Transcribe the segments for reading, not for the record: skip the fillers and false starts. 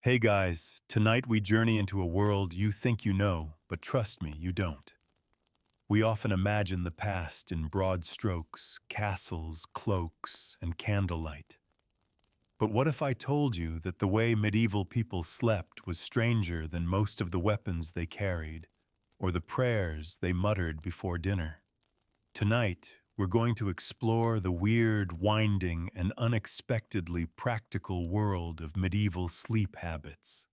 Hey guys, tonight we journey into a world you think you know, but trust me, you don't. We often imagine the past in broad strokes, castles, cloaks, and candlelight. But what if I told you that the way medieval people slept was stranger than most of the weapons they carried, or the prayers they muttered before dinner? Tonight, we're going to explore the weird, winding, and unexpectedly practical world of medieval sleep habits.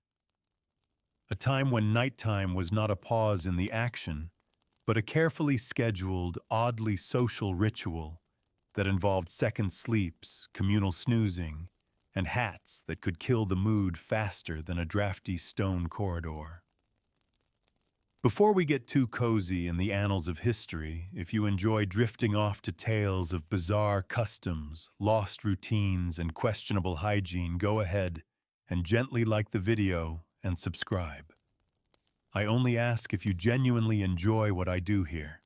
A time when nighttime was not a pause in the action, but a carefully scheduled, oddly social ritual that involved second sleeps, communal snoozing, and hats that could kill the mood faster than a drafty stone corridor. Before we get too cozy in the annals of history, if you enjoy drifting off to tales of bizarre customs, lost routines, and questionable hygiene, go ahead and gently like the video and subscribe. I only ask if you genuinely enjoy what I do here.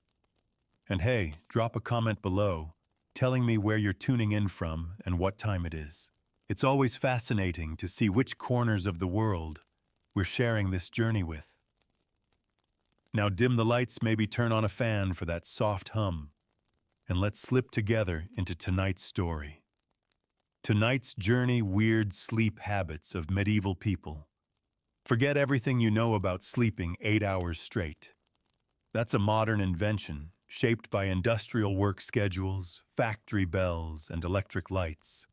And hey, drop a comment below telling me where you're tuning in from and what time it is. It's always fascinating to see which corners of the world we're sharing this journey with. Now dim the lights, maybe turn on a fan for that soft hum, and let's slip together into tonight's story. Tonight's journey: weird sleep habits of medieval people. Forget everything you know about sleeping 8 hours straight. That's a modern invention, shaped by industrial work schedules, factory bells, and electric lights.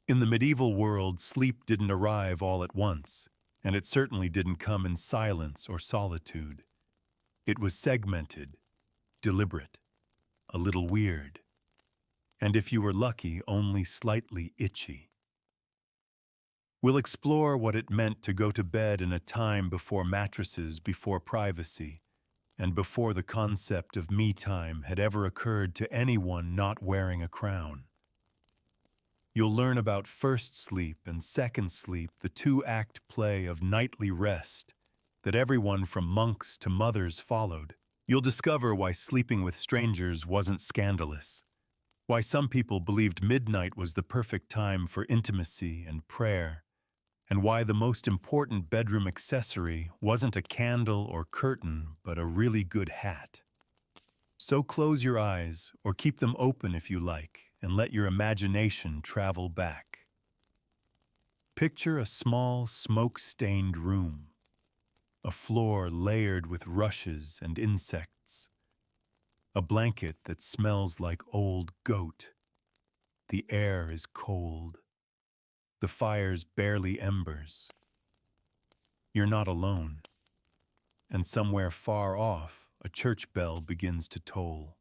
In the medieval world, sleep didn't arrive all at once, and it certainly didn't come in silence or solitude. It was segmented, deliberate, a little weird, and if you were lucky, only slightly itchy. We'll explore what it meant to go to bed in a time before mattresses, before privacy, and before the concept of me time had ever occurred to anyone not wearing a crown. You'll learn about first sleep and second sleep, the two-act play of nightly rest that everyone from monks to mothers followed. You'll discover why sleeping with strangers wasn't scandalous, why some people believed midnight was the perfect time for intimacy and prayer, and why the most important bedroom accessory wasn't a candle or curtain, but a really good hat. So close your eyes, or keep them open if you like, and let your imagination travel back. Picture a small, smoke-stained room, a floor layered with rushes and insects, a blanket that smells like old goat. The air is cold. The fire's barely embers. You're not alone. And somewhere far off, a church bell begins to toll.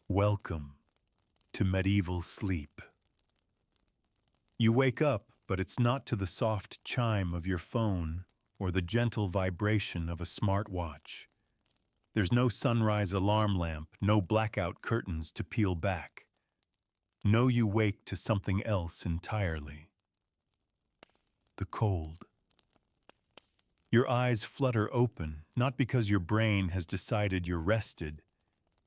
Welcome to medieval sleep. You wake up, but it's not to the soft chime of your phone or the gentle vibration of a smartwatch. There's no sunrise alarm lamp, no blackout curtains to peel back. No, you wake to something else entirely. The cold. Your eyes flutter open, not because your brain has decided you're rested,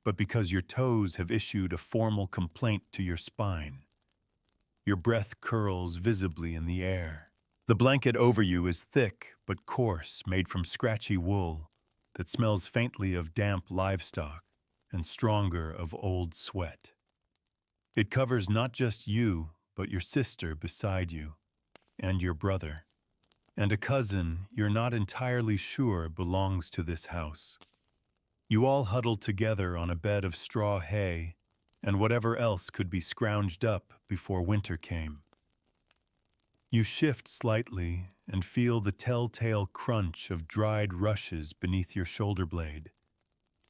but because your toes have issued a formal complaint to your spine. Your breath curls visibly in the air. The blanket over you is thick but coarse, made from scratchy wool that smells faintly of damp livestock and stronger of old sweat. It covers not just you, but your sister beside you, and your brother, and a cousin you're not entirely sure belongs to this house. You all huddled together on a bed of straw hay and whatever else could be scrounged up before winter came. You shift slightly and feel the telltale crunch of dried rushes beneath your shoulder blade.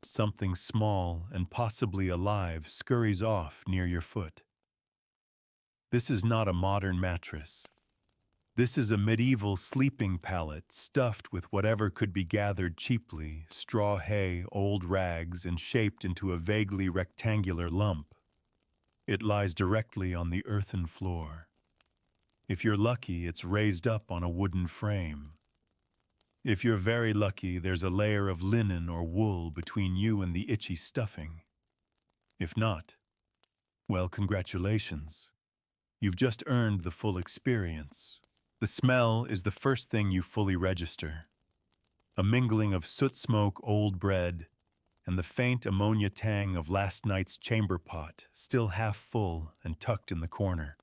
Something small and possibly alive scurries off near your foot. This is not a modern mattress. This is a medieval sleeping pallet stuffed with whatever could be gathered cheaply, straw hay, old rags, and shaped into a vaguely rectangular lump. It lies directly on the earthen floor. If you're lucky, it's raised up on a wooden frame. If you're very lucky, there's a layer of linen or wool between you and the itchy stuffing. If not, well, congratulations. You've just earned the full experience. The smell is the first thing you fully register. A mingling of soot smoke, old bread, and the faint ammonia tang of last night's chamber pot, still half full and tucked in the corner.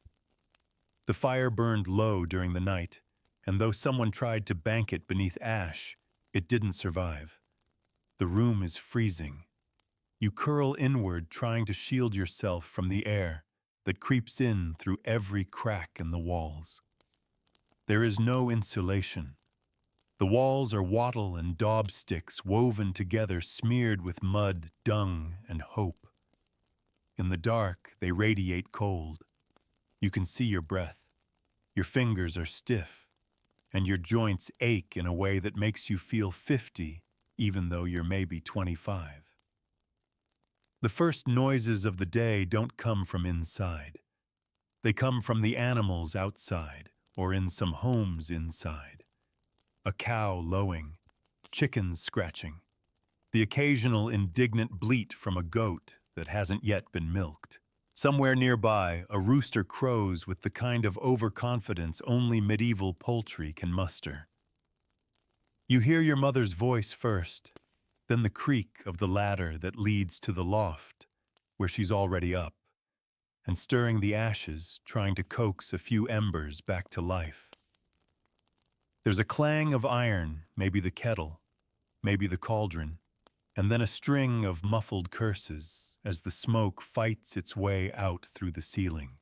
The fire burned low during the night, and though someone tried to bank it beneath ash, it didn't survive. The room is freezing. You curl inward, trying to shield yourself from the air that creeps in through every crack in the walls. There is no insulation. The walls are wattle and daub sticks woven together, smeared with mud, dung, and hope. In the dark, they radiate cold. You can see your breath. Your fingers are stiff, and your joints ache in a way that makes you feel 50, even though you're maybe 25. The first noises of the day don't come from inside. They come from the animals outside, or in some homes inside. A cow lowing, chickens scratching, the occasional indignant bleat from a goat that hasn't yet been milked. Somewhere nearby, a rooster crows with the kind of overconfidence only medieval poultry can muster. You hear your mother's voice first, then the creak of the ladder that leads to the loft, where she's already up, and stirring the ashes, trying to coax a few embers back to life. There's a clang of iron, maybe the kettle, maybe the cauldron, and then a string of muffled curses as the smoke fights its way out through the ceiling.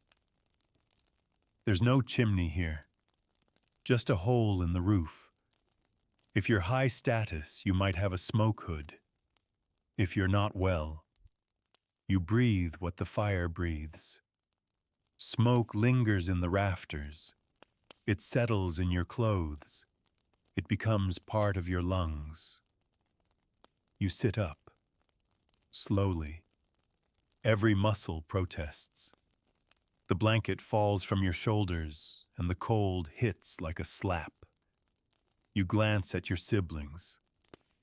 There's no chimney here, just a hole in the roof. If you're high status, you might have a smoke hood. If you're not well, you breathe what the fire breathes. Smoke lingers in the rafters. It settles in your clothes. It becomes part of your lungs. You sit up, slowly. Every muscle protests. The blanket falls from your shoulders, and the cold hits like a slap. You glance at your siblings.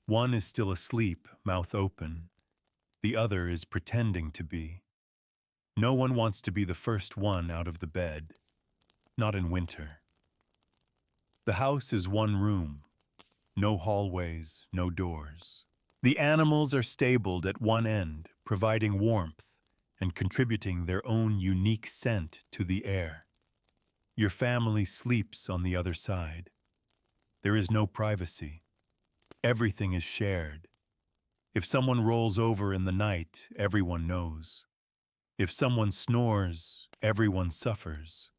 One is still asleep, mouth open. The other is pretending to be. No one wants to be the first one out of the bed, not in winter. The house is one room, no hallways, no doors. The animals are stabled at one end, providing warmth and contributing their own unique scent to the air. Your family sleeps on the other side. There is no privacy. Everything is shared. If someone rolls over in the night, everyone knows. If someone snores, everyone suffers.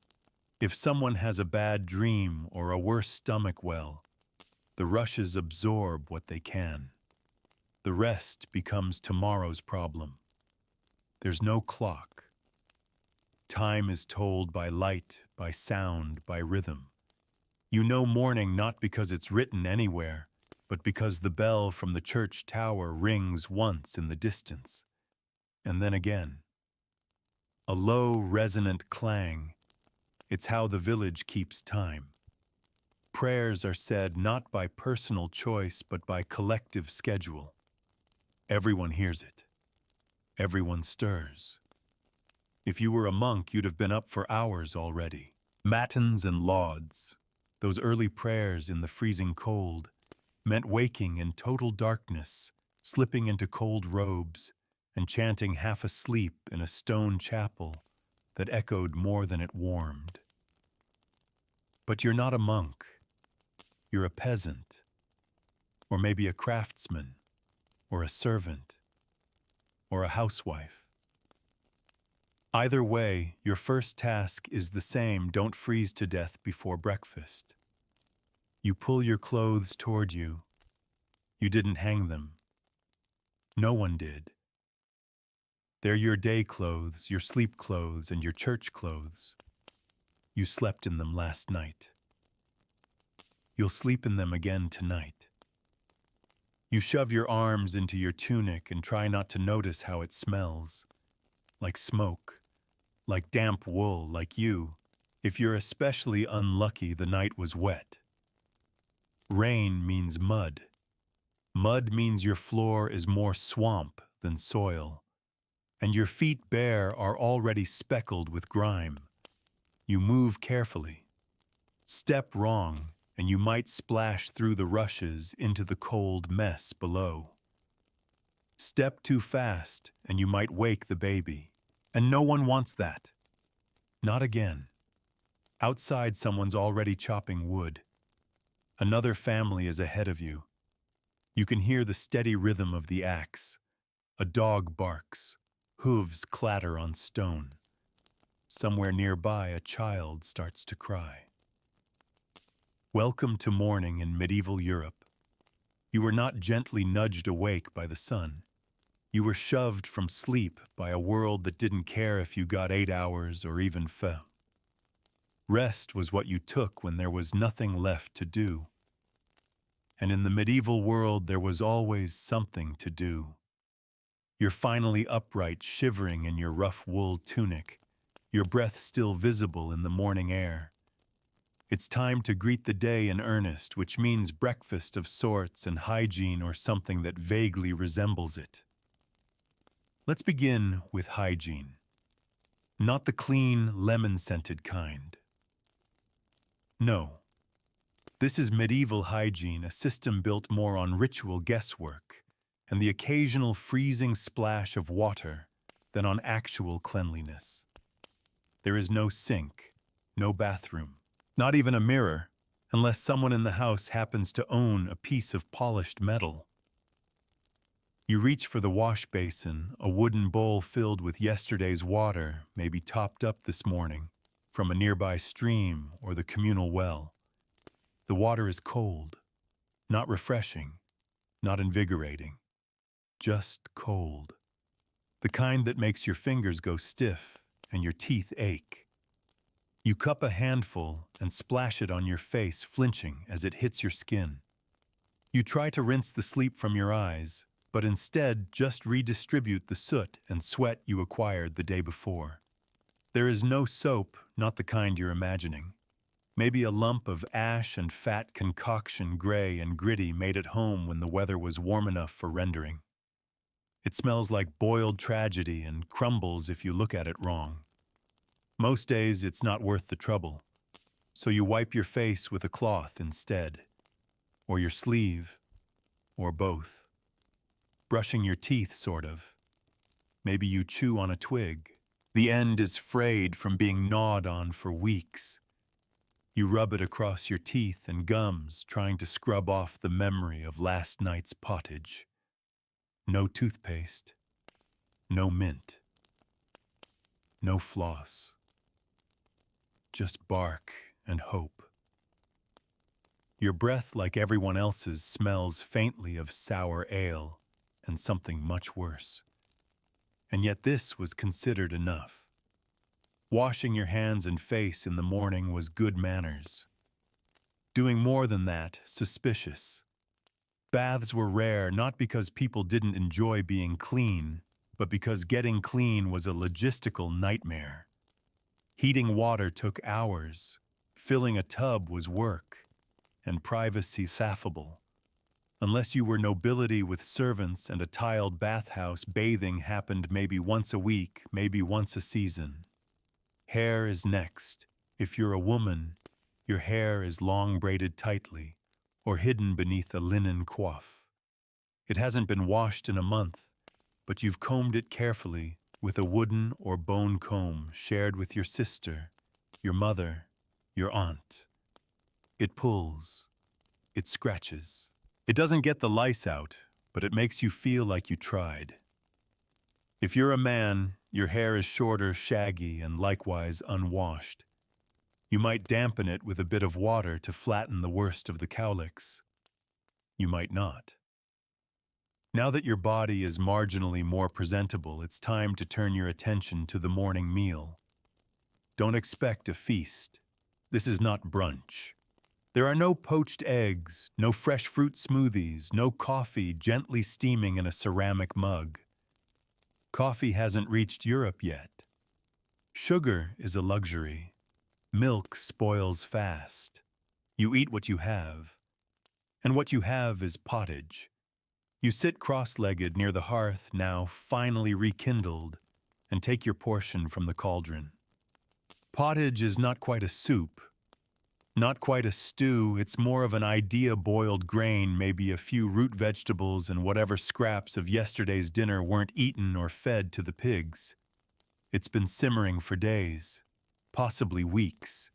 If someone has a bad dream or a worse stomach well, the rushes absorb what they can. The rest becomes tomorrow's problem. There's no clock. Time is told by light, by sound, by rhythm. You know morning not because it's written anywhere, but because the bell from the church tower rings once in the distance, and then again. A low, resonant clang. It's how the village keeps time. Prayers are said not by personal choice, but by collective schedule. Everyone hears it. Everyone stirs. If you were a monk, you'd have been up for hours already. Matins and lauds, those early prayers in the freezing cold, meant waking in total darkness, slipping into cold robes, and chanting half asleep in a stone chapel that echoed more than it warmed. But you're not a monk. You're a peasant, or maybe a craftsman, or a servant, or a housewife. Either way, your first task is the same: don't freeze to death before breakfast. You pull your clothes toward you. You didn't hang them. No one did. They're your day clothes, your sleep clothes, and your church clothes. You slept in them last night. You'll sleep in them again tonight. You shove your arms into your tunic and try not to notice how it smells. Like smoke, like damp wool, like you. If you're especially unlucky, the night was wet. Rain means mud. Mud means your floor is more swamp than soil, and your feet bare are already speckled with grime. You move carefully. Step wrong, and you might splash through the rushes into the cold mess below. Step too fast, and you might wake the baby. And no one wants that. Not again. Outside, someone's already chopping wood. Another family is ahead of you. You can hear the steady rhythm of the axe. A dog barks. Hooves clatter on stone. Somewhere nearby, a child starts to cry. Welcome to morning in medieval Europe. You were not gently nudged awake by the sun. You were shoved from sleep by a world that didn't care if you got 8 hours or even fell. Rest was what you took when there was nothing left to do. And in the medieval world, there was always something to do. You're finally upright, shivering in your rough wool tunic, your breath still visible in the morning air. It's time to greet the day in earnest, which means breakfast of sorts and hygiene or something that vaguely resembles it. Let's begin with hygiene. Not the clean, lemon-scented kind. No. This is medieval hygiene, a system built more on ritual guesswork and the occasional freezing splash of water than on actual cleanliness. There is no sink, no bathroom, not even a mirror, unless someone in the house happens to own a piece of polished metal. You reach for the wash basin, a wooden bowl filled with yesterday's water, maybe topped up this morning from a nearby stream or the communal well. The water is cold, not refreshing, not invigorating, just cold. The kind that makes your fingers go stiff and your teeth ache. You cup a handful and splash it on your face, flinching as it hits your skin. You try to rinse the sleep from your eyes, but instead just redistribute the soot and sweat you acquired the day before. There is no soap, not the kind you're imagining. Maybe a lump of ash and fat concoction, gray and gritty, made at home when the weather was warm enough for rendering. It smells like boiled tragedy and crumbles if you look at it wrong. Most days it's not worth the trouble, so you wipe your face with a cloth instead, or your sleeve, or both. Brushing your teeth, sort of. Maybe you chew on a twig. The end is frayed from being gnawed on for weeks. You rub it across your teeth and gums, trying to scrub off the memory of last night's pottage. No toothpaste, no mint, no floss. Just bark and hope. Your breath, like everyone else's, smells faintly of sour ale and something much worse. And yet this was considered enough. Washing your hands and face in the morning was good manners. Doing more than that, suspicious. Baths were rare not because people didn't enjoy being clean, but because getting clean was a logistical nightmare. Heating water took hours, filling a tub was work, and privacy laughable. Unless you were nobility with servants and a tiled bathhouse, bathing happened maybe once a week, maybe once a season. Hair is next. If you're a woman, your hair is long braided tightly, or hidden beneath a linen coif. It hasn't been washed in a month, but you've combed it carefully with a wooden or bone comb shared with your sister, your mother, your aunt. It pulls. It scratches. It doesn't get the lice out, but it makes you feel like you tried. If you're a man, your hair is shorter, shaggy, and likewise unwashed. You might dampen it with a bit of water to flatten the worst of the cowlicks. You might not. Now that your body is marginally more presentable, it's time to turn your attention to the morning meal. Don't expect a feast. This is not brunch. There are no poached eggs, no fresh fruit smoothies, no coffee gently steaming in a ceramic mug. Coffee hasn't reached Europe yet. Sugar is a luxury. Milk spoils fast. You eat what you have. And what you have is pottage. You sit cross-legged near the hearth, now finally rekindled, and take your portion from the cauldron. Pottage is not quite a soup. Not quite a stew, it's more of an idea boiled grain, maybe a few root vegetables and whatever scraps of yesterday's dinner weren't eaten or fed to the pigs. It's been simmering for days, possibly weeks.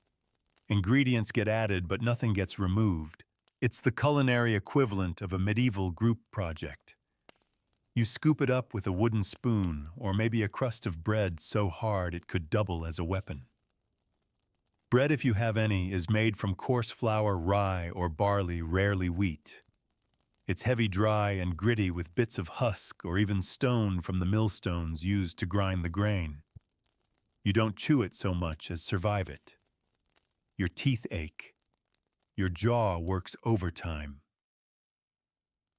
Ingredients get added, but nothing gets removed. It's the culinary equivalent of a medieval group project. You scoop it up with a wooden spoon, or maybe a crust of bread so hard it could double as a weapon. Bread, if you have any, is made from coarse flour, rye, or barley, rarely wheat. It's heavy, dry, and gritty with bits of husk or even stone from the millstones used to grind the grain. You don't chew it so much as survive it. Your teeth ache. Your jaw works overtime.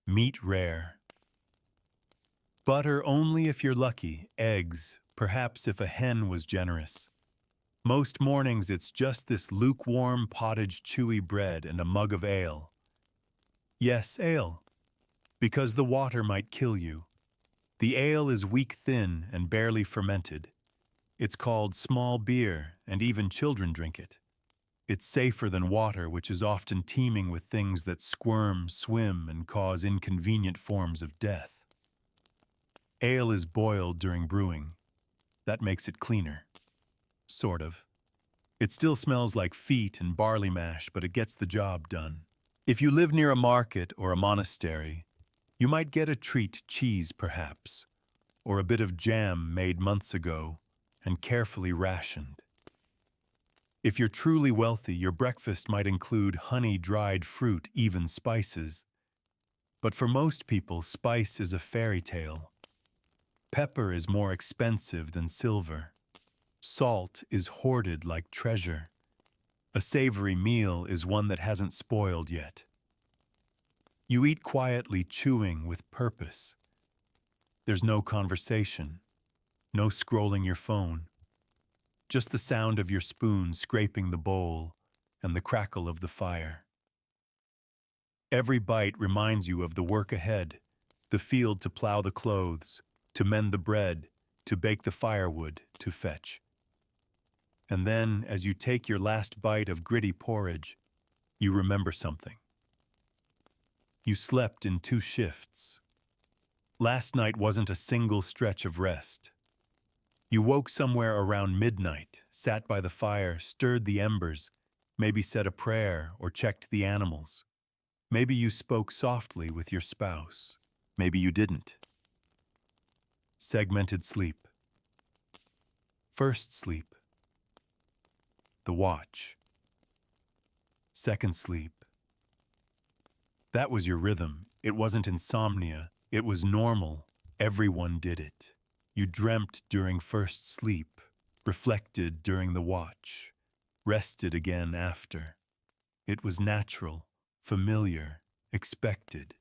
Meat rare. Butter only if you're lucky. Eggs, perhaps if a hen was generous. Most mornings it's just this lukewarm pottage chewy bread and a mug of ale. Yes, ale. Because the water might kill you. The ale is weak thin and barely fermented. It's called small beer, and even children drink it. It's safer than water, which is often teeming with things that squirm, swim, and cause inconvenient forms of death. Ale is boiled during brewing. That makes it cleaner. Sort of. It still smells like feet and barley mash, but it gets the job done. If you live near a market or a monastery, you might get a treat cheese, perhaps, or a bit of jam made months ago and carefully rationed. If you're truly wealthy, your breakfast might include honey, dried fruit, even spices. But for most people, spice is a fairy tale. Pepper is more expensive than silver. Salt is hoarded like treasure. A savory meal is one that hasn't spoiled yet. You eat quietly, chewing with purpose. There's no conversation, no scrolling your phone. Just the sound of your spoon scraping the bowl and the crackle of the fire. Every bite reminds you of the work ahead, the field to plow the clothes, to mend the bread, to bake the firewood, to fetch. And then, as you take your last bite of gritty porridge, you remember something. You slept in 2 shifts. Last night wasn't a single stretch of rest. You woke somewhere around midnight, sat by the fire, stirred the embers, maybe said a prayer or checked the animals. Maybe you spoke softly with your spouse. Maybe you didn't. Segmented sleep. First sleep. The watch. Second sleep. That was your rhythm. It wasn't insomnia. It was normal. Everyone did it. You dreamt during first sleep, reflected during the watch, rested again after. It was natural, familiar, expected.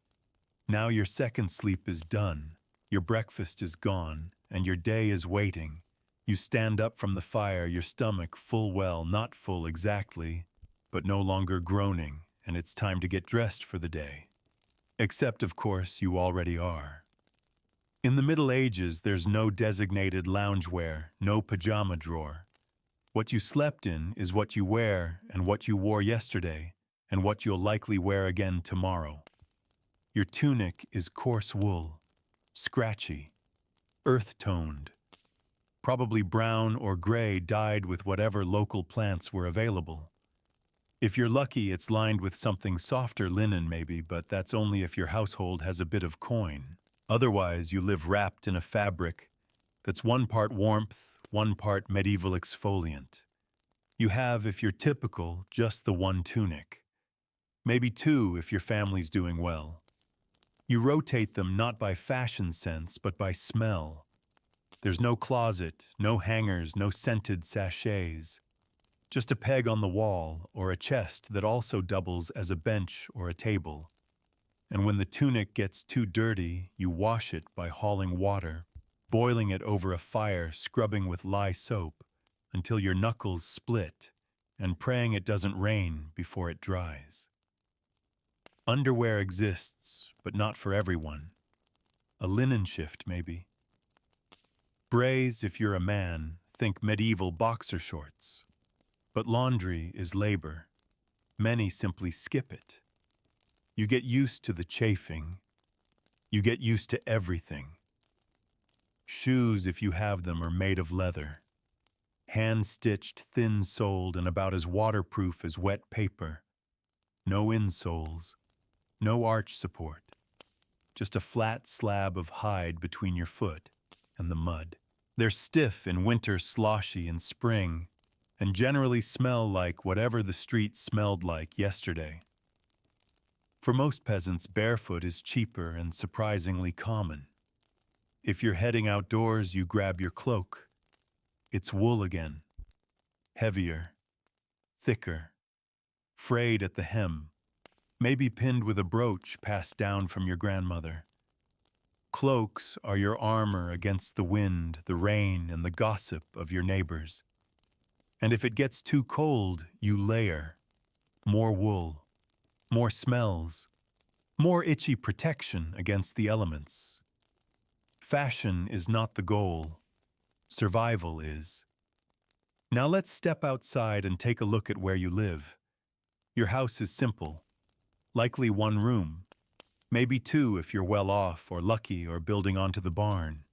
Now your second sleep is done. Your breakfast is gone, and your day is waiting. You stand up from the fire, your stomach full well, not full exactly, but no longer groaning, and it's time to get dressed for the day. Except, of course, you already are. In the Middle Ages, there's no designated loungewear, no pajama drawer. What you slept in is what you wear, and what you wore yesterday, and what you'll likely wear again tomorrow. Your tunic is coarse wool, scratchy, earth-toned, probably brown or gray, dyed with whatever local plants were available. If you're lucky, it's lined with something softer, linen maybe, but that's only if your household has a bit of coin. Otherwise, you live wrapped in a fabric that's 1 part warmth, 1 part medieval exfoliant. You have, if you're typical, just the 1 tunic. Maybe 2 if your family's doing well. You rotate them not by fashion sense, but by smell. There's no closet, no hangers, no scented sachets. Just a peg on the wall or a chest that also doubles as a bench or a table. And when the tunic gets too dirty, you wash it by hauling water, boiling it over a fire, scrubbing with lye soap until your knuckles split, and praying it doesn't rain before it dries. Underwear exists, but not for everyone. A linen shift, maybe. Braise, if you're a man, think medieval boxer shorts. But laundry is labor. Many simply skip it. You get used to the chafing. You get used to everything. Shoes, if you have them, are made of leather. Hand-stitched, thin-soled, and about as waterproof as wet paper. No insoles. No arch support. Just a flat slab of hide between your foot and the mud. They're stiff in winter, sloshy in spring, and generally smell like whatever the street smelled like yesterday. For most peasants, barefoot is cheaper and surprisingly common. If you're heading outdoors, you grab your cloak. It's wool again. Heavier, thicker, frayed at the hem, maybe pinned with a brooch passed down from your grandmother. Cloaks are your armor against the wind, the rain, and the gossip of your neighbors. And if it gets too cold, you layer. More wool, more smells, more itchy protection against the elements. Fashion is not the goal. Survival is. Now let's step outside and take a look at where you live. Your house is simple, likely one room, maybe two if you're well off or lucky or building onto the barn.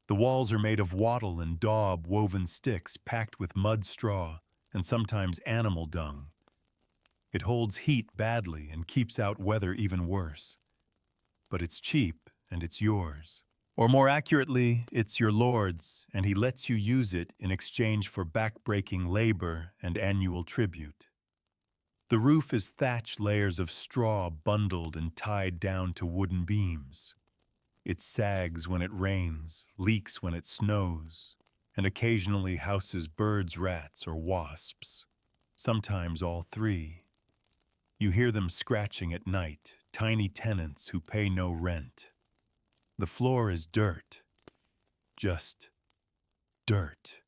The walls are made of wattle and daub woven sticks packed with mud straw and sometimes animal dung. It holds heat badly and keeps out weather even worse. But it's cheap and it's yours. Or more accurately, it's your lord's, and he lets you use it in exchange for back-breaking labor and annual tribute. The roof is thatched layers of straw bundled and tied down to wooden beams. It sags when it rains, leaks when it snows, and occasionally houses birds, rats, or wasps. Sometimes all three. You hear them scratching at night, tiny tenants who pay no rent. The floor is dirt. Just dirt.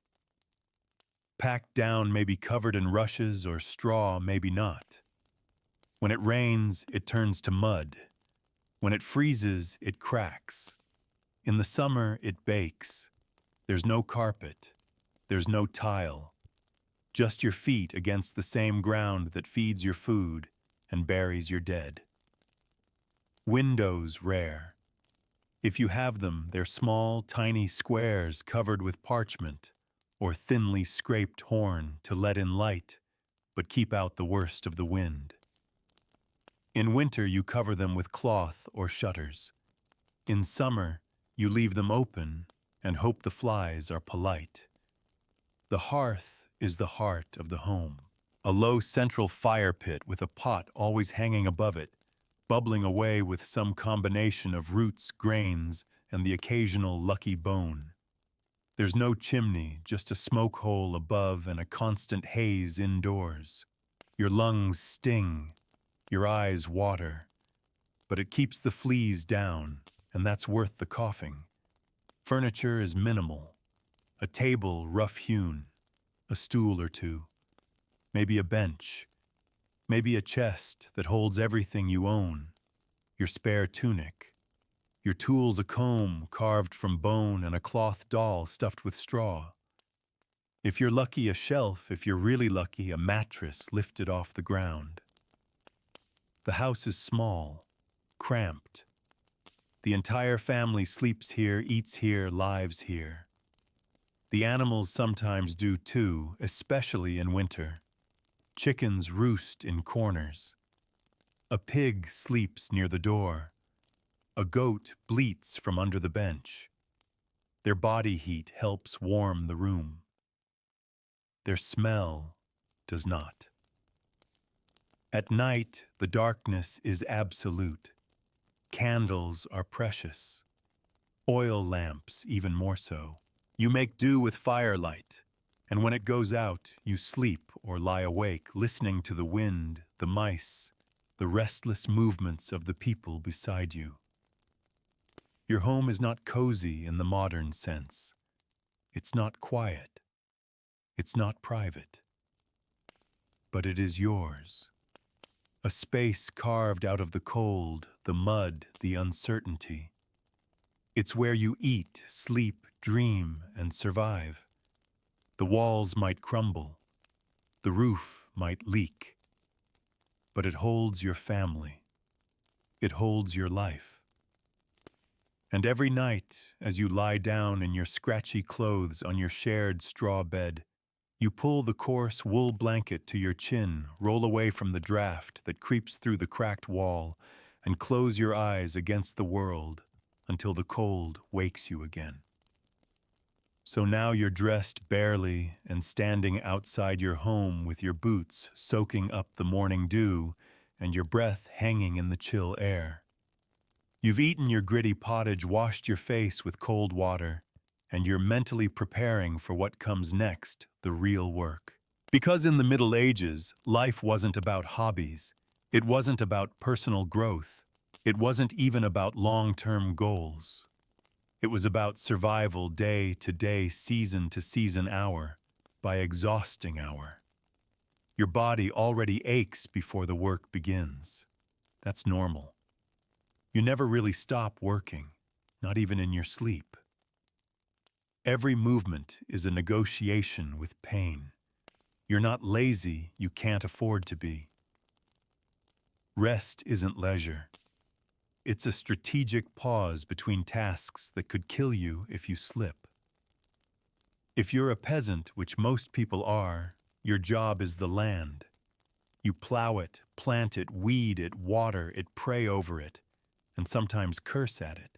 Packed down, maybe covered in rushes or straw, maybe not. When it rains, it turns to mud. When it freezes, it cracks. In the summer, it bakes. There's no carpet. There's no tile. Just your feet against the same ground that feeds your food and buries your dead. Windows rare. If you have them, they're small, tiny squares covered with parchment or thinly scraped horn to let in light, but keep out the worst of the wind. In winter, you cover them with cloth or shutters. In summer, you leave them open and hope the flies are polite. The hearth is the heart of the home, a low central fire pit with a pot always hanging above it, bubbling away with some combination of roots, grains, and the occasional lucky bone. There's no chimney, just a smoke hole above and a constant haze indoors. Your lungs sting, your eyes water, but it keeps the fleas down, and that's worth the coughing. Furniture is minimal. A table rough-hewn, a stool or two, maybe a bench, maybe a chest that holds everything you own, your spare tunic, your tools, a comb carved from bone and a cloth doll stuffed with straw. If you're lucky, a shelf; if you're really lucky, a mattress lifted off the ground. The house is small, cramped. The entire family sleeps here, eats here, lives here. The animals sometimes do too, especially in winter. Chickens roost in corners. A pig sleeps near the door. A goat bleats from under the bench. Their body heat helps warm the room. Their smell does not. At night, the darkness is absolute. Candles are precious. Oil lamps even more so. You make do with firelight, and when it goes out, you sleep or lie awake, listening to the wind, the mice, the restless movements of the people beside you. Your home is not cozy in the modern sense. It's not quiet. It's not private. But it is yours. A space carved out of the cold, the mud, the uncertainty. It's where you eat, sleep, dream, and survive. The walls might crumble. The roof might leak. but it holds your family. It holds your life. And every night, as you lie down in your scratchy clothes on your shared straw bed, you pull the coarse wool blanket to your chin, roll away from the draft that creeps through the cracked wall, and close your eyes against the world until the cold wakes you again. So now you're dressed barely and standing outside your home with your boots soaking up the morning dew and your breath hanging in the chill air. You've eaten your gritty pottage, washed your face with cold water, and you're mentally preparing for what comes next, the real work. Because in the Middle Ages, life wasn't about hobbies. It wasn't about personal growth. It wasn't even about long-term goals. It was about survival day to day, season to season, hour by exhausting hour. Your body already aches before the work begins. That's normal. You never really stop working, not even in your sleep. Every movement is a negotiation with pain. You're not lazy, you can't afford to be. Rest isn't leisure. It's a strategic pause between tasks that could kill you if you slip. If you're a peasant, which most people are, your job is the land. You plow it, plant it, weed it, water it, pray over it, and sometimes curse at it.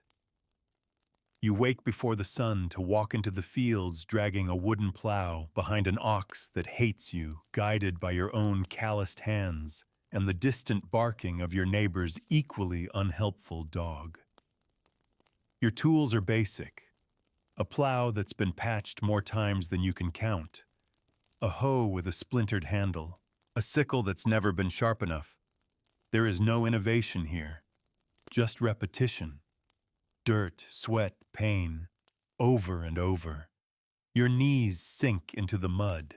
You wake before the sun to walk into the fields dragging a wooden plow behind an ox that hates you, guided by your own calloused hands and the distant barking of your neighbor's equally unhelpful dog. Your tools are basic. A plow that's been patched more times than you can count. A hoe with a splintered handle. A sickle that's never been sharp enough. There is no innovation here. Just repetition. Dirt, sweat, pain. Over and over. Your knees sink into the mud.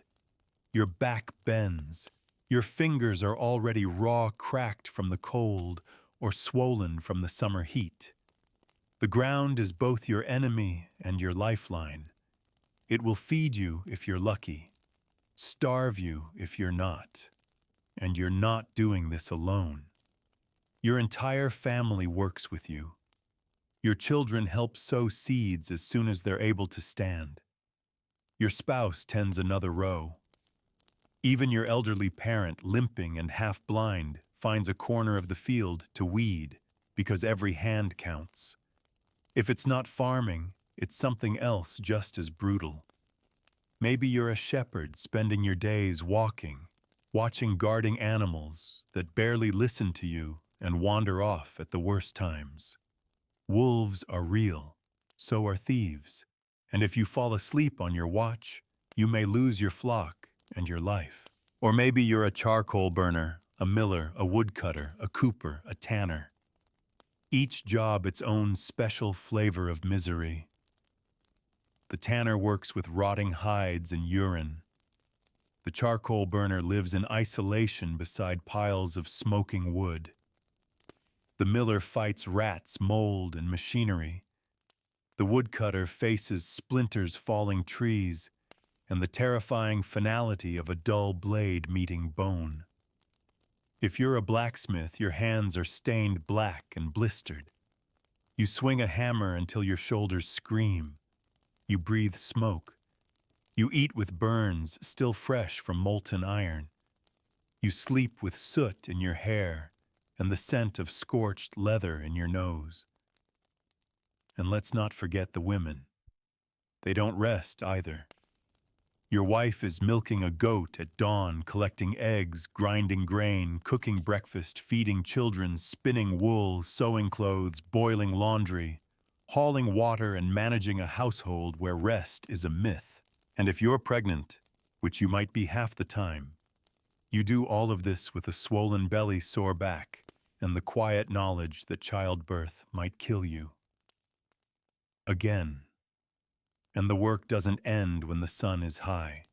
Your back bends. Your fingers are already raw, cracked from the cold or swollen from the summer heat. The ground is both your enemy and your lifeline. It will feed you if you're lucky, starve you if you're not. And you're not doing this alone. Your entire family works with you. Your children help sow seeds as soon as they're able to stand. Your spouse tends another row. Even your elderly parent, limping and half-blind, finds a corner of the field to weed because every hand counts. If it's not farming, it's something else just as brutal. Maybe you're a shepherd spending your days walking, watching guarding animals that barely listen to you and wander off at the worst times. Wolves are real, so are thieves, and if you fall asleep on your watch, you may lose your flock and your life. Or maybe you're a charcoal burner, a miller, a woodcutter, a cooper, a tanner. Each job its own special flavor of misery. The tanner works with rotting hides and urine. The charcoal burner lives in isolation beside piles of smoking wood. The miller fights rats, mold, and machinery. The woodcutter faces splinters falling trees and the terrifying finality of a dull blade meeting bone. If you're a blacksmith, your hands are stained black and blistered. You swing a hammer until your shoulders scream. You breathe smoke. You eat with burns still fresh from molten iron. You sleep with soot in your hair and the scent of scorched leather in your nose. And let's not forget the women. They don't rest either. Your wife is milking a goat at dawn, collecting eggs, grinding grain, cooking breakfast, feeding children, spinning wool, sewing clothes, boiling laundry, hauling water, and managing a household where rest is a myth. And if you're pregnant, which you might be half the time, you do all of this with a swollen belly, sore back, and the quiet knowledge that childbirth might kill you. Again. And the work doesn't end when the sun is high.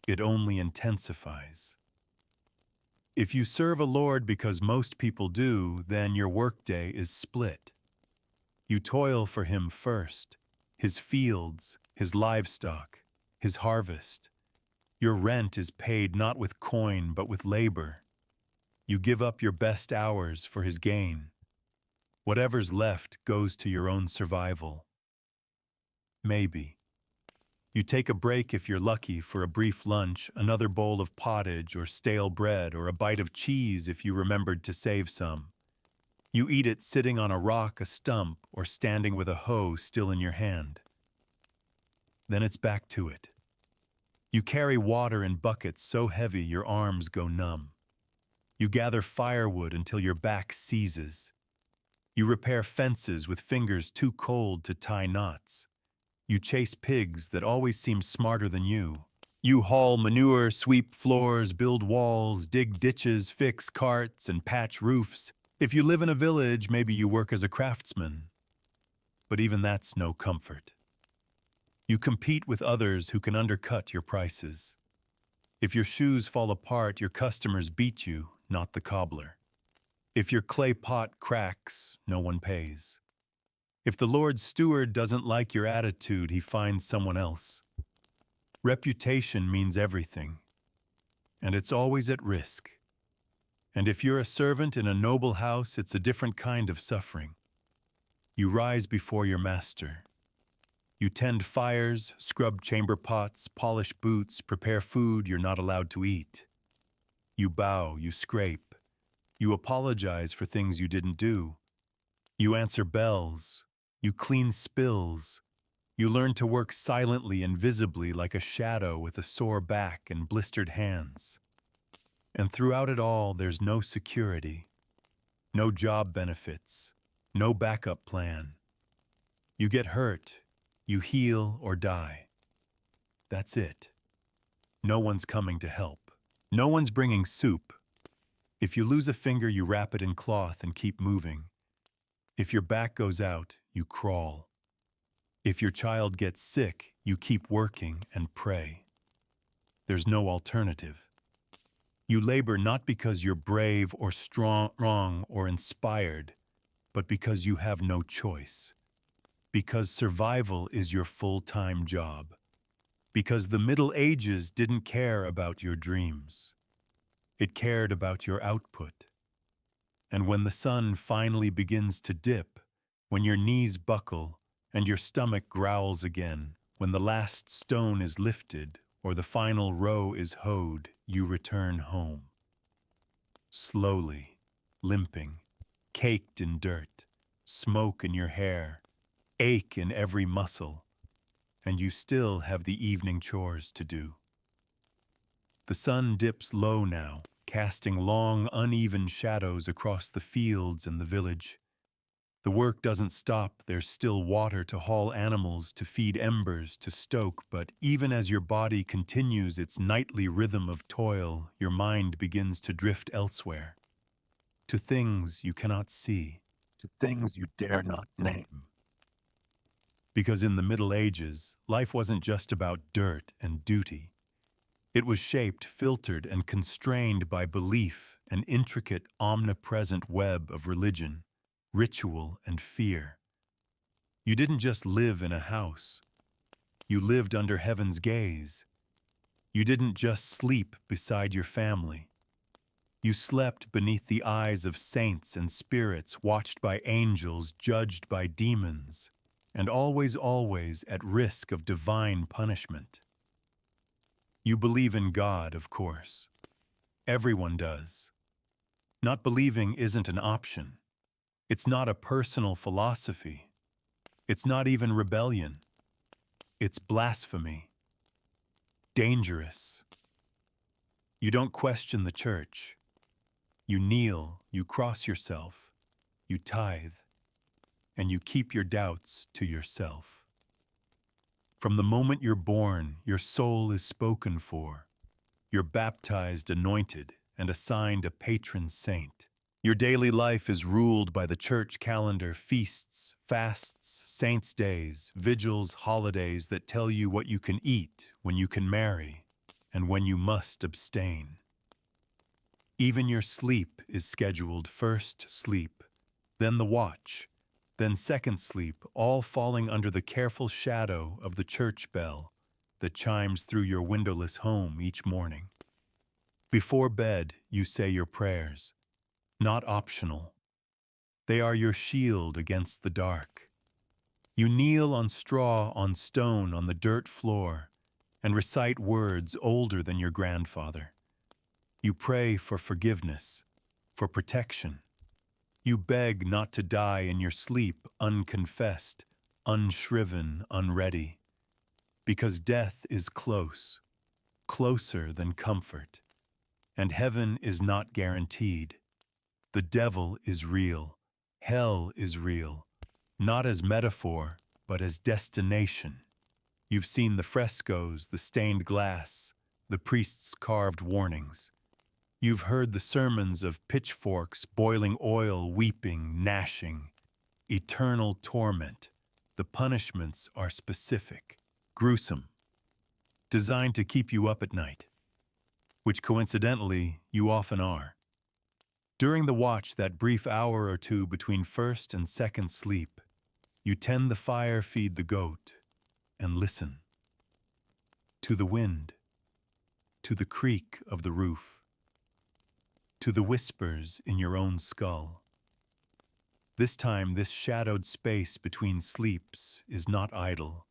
It only intensifies. If you serve a Lord because most people do, then your workday is split. You toil for him first, his fields, his livestock, his harvest. Your rent is paid not with coin but with labor. You give up your best hours for his gain. Whatever's left goes to your own survival. Maybe. You take a break if you're lucky for a brief lunch, another bowl of pottage or stale bread, or a bite of cheese if you remembered to save some. You eat it sitting on a rock, a stump, or standing with a hoe still in your hand. Then it's back to it. You carry water in buckets so heavy your arms go numb. You gather firewood until your back seizes. You repair fences with fingers too cold to tie knots. You chase pigs that always seem smarter than you. You haul manure, sweep floors, build walls, dig ditches, fix carts, and patch roofs. If you live in a village, maybe you work as a craftsman. But even that's no comfort. You compete with others who can undercut your prices. If your shoes fall apart, your customers beat you, not the cobbler. If your clay pot cracks, no one pays. If the Lord's steward doesn't like your attitude, he finds someone else. Reputation means everything, and it's always at risk. And if you're a servant in a noble house, it's a different kind of suffering. You rise before your master. You tend fires, scrub chamber pots, polish boots, prepare food you're not allowed to eat. You bow, you scrape. You apologize for things you didn't do. You answer bells. You clean spills. You learn to work silently and visibly like a shadow with a sore back and blistered hands. And throughout it all, there's no security, no job benefits, no backup plan. You get hurt, you heal or die. That's it. No one's coming to help. No one's bringing soup. If you lose a finger, you wrap it in cloth and keep moving. If your back goes out, you crawl. If your child gets sick, you keep working and pray. There's no alternative. You labor not because you're brave or strong or inspired, but because you have no choice. Because survival is your full-time job. Because the Middle Ages didn't care about your dreams. It cared about your output. And when the sun finally begins to dip, when your knees buckle and your stomach growls again, when the last stone is lifted or the final row is hoed, you return home. Slowly, limping, caked in dirt, smoke in your hair, ache in every muscle, and you still have the evening chores to do. The sun dips low now, casting long, uneven shadows across the fields and the village. The work doesn't stop. There's still water to haul animals, to feed embers, to stoke, but even as your body continues its nightly rhythm of toil, your mind begins to drift elsewhere, to things you cannot see, to things you dare not name. Because in the Middle Ages, life wasn't just about dirt and duty. It was shaped, filtered, and constrained by belief, an intricate, omnipresent web of religion, ritual, and fear. You didn't just live in a house. You lived under heaven's gaze. You didn't just sleep beside your family. You slept beneath the eyes of saints and spirits, watched by angels, judged by demons, and always, always at risk of divine punishment. You believe in God, of course. Everyone does. Not believing isn't an option. It's not a personal philosophy. It's not even rebellion. It's blasphemy. Dangerous. You don't question the church. You kneel, you cross yourself, you tithe, and you keep your doubts to yourself. From the moment you're born, your soul is spoken for. You're baptized, anointed, and assigned a patron saint. Your daily life is ruled by the church calendar, feasts, fasts, saints' days, vigils, holidays that tell you what you can eat, when you can marry, and when you must abstain. Even your sleep is scheduled: first sleep, then the watch, then second sleep, all falling under the careful shadow of the church bell that chimes through your windowless home each morning. Before bed, you say your prayers. not optional. They are your shield against the dark. You kneel on straw, on stone, on the dirt floor, and recite words older than your grandfather. You pray for forgiveness, for protection. You beg not to die in your sleep unconfessed, unshriven, unready. Because death is close, closer than comfort, and heaven is not guaranteed. The devil is real, hell is real, not as metaphor, but as destination. You've seen the frescoes, the stained glass, the priests' carved warnings. You've heard the sermons of pitchforks, boiling oil, weeping, gnashing. Eternal torment. The punishments are specific, gruesome, designed to keep you up at night, which coincidentally you often are. During the watch, that brief hour or two between first and second sleep, you tend the fire, feed the goat, and listen. To the wind, to the creak of the roof, to the whispers in your own skull. This time, this shadowed space between sleeps is not idle.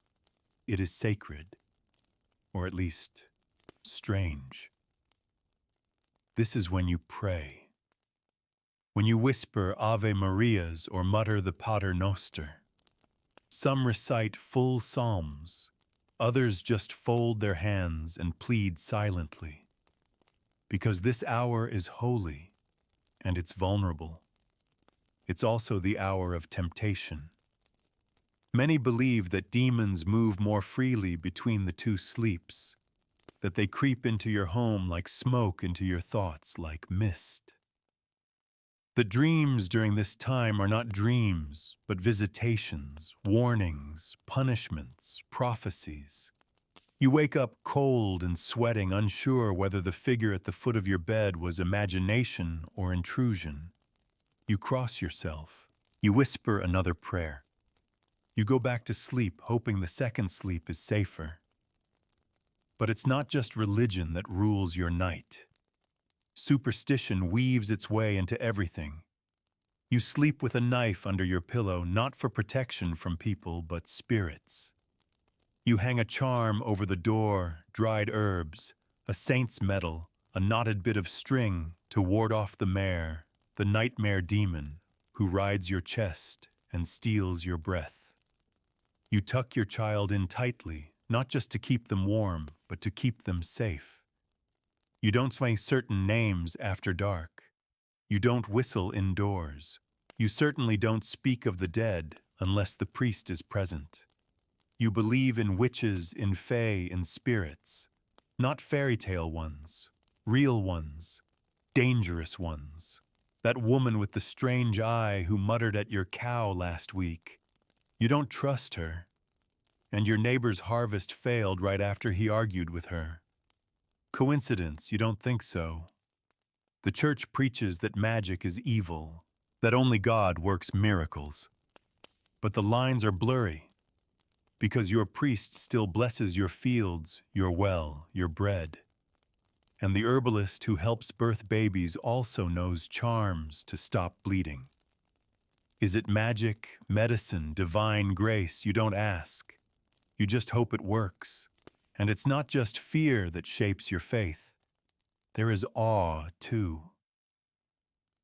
It is sacred, or at least strange. This is when you pray. When you whisper Ave Marias or mutter the Pater Noster. Some recite full psalms. Others just fold their hands and plead silently. Because this hour is holy, and it's vulnerable. It's also the hour of temptation. Many believe that demons move more freely between the two sleeps, that they creep into your home like smoke into your thoughts, like mist. The dreams during this time are not dreams, but visitations, warnings, punishments, prophecies. You wake up cold and sweating, unsure whether the figure at the foot of your bed was imagination or intrusion. You cross yourself. You whisper another prayer. You go back to sleep, hoping the second sleep is safer. But it's not just religion that rules your night. Superstition weaves its way into everything. You sleep with a knife under your pillow, not for protection from people, but spirits. You hang a charm over the door, dried herbs, a saint's medal, a knotted bit of string to ward off the mare, the nightmare demon who rides your chest and steals your breath. You tuck your child in tightly, not just to keep them warm, but to keep them safe. You don't say certain names after dark. You don't whistle indoors. You certainly don't speak of the dead unless the priest is present. You believe in witches, in fae, in spirits. Not fairy tale ones, real ones, dangerous ones. That woman with the strange eye who muttered at your cow last week. You don't trust her. And your neighbor's harvest failed right after he argued with her. Coincidence? You don't think so. The church preaches that magic is evil, that only God works miracles. But the lines are blurry, because your priest still blesses your fields, your well, your bread. And the herbalist who helps birth babies also knows charms to stop bleeding. Is it magic, medicine, divine grace? You don't ask. You just hope it works. And it's not just fear that shapes your faith. There is awe, too.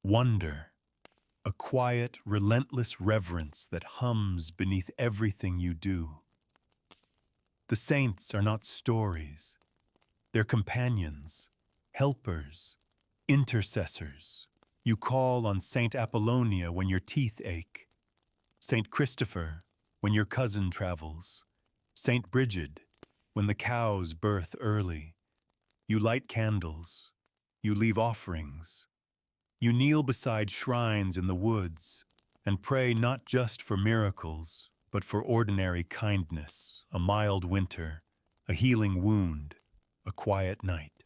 Wonder. A quiet, relentless reverence that hums beneath everything you do. The saints are not stories. They're companions, helpers, intercessors. You call on Saint Apollonia when your teeth ache, Saint Christopher when your cousin travels, Saint Bridget when the cows birth early. You light candles. You leave offerings. You kneel beside shrines in the woods and pray not just for miracles, but for ordinary kindness, a mild winter, a healing wound, a quiet night.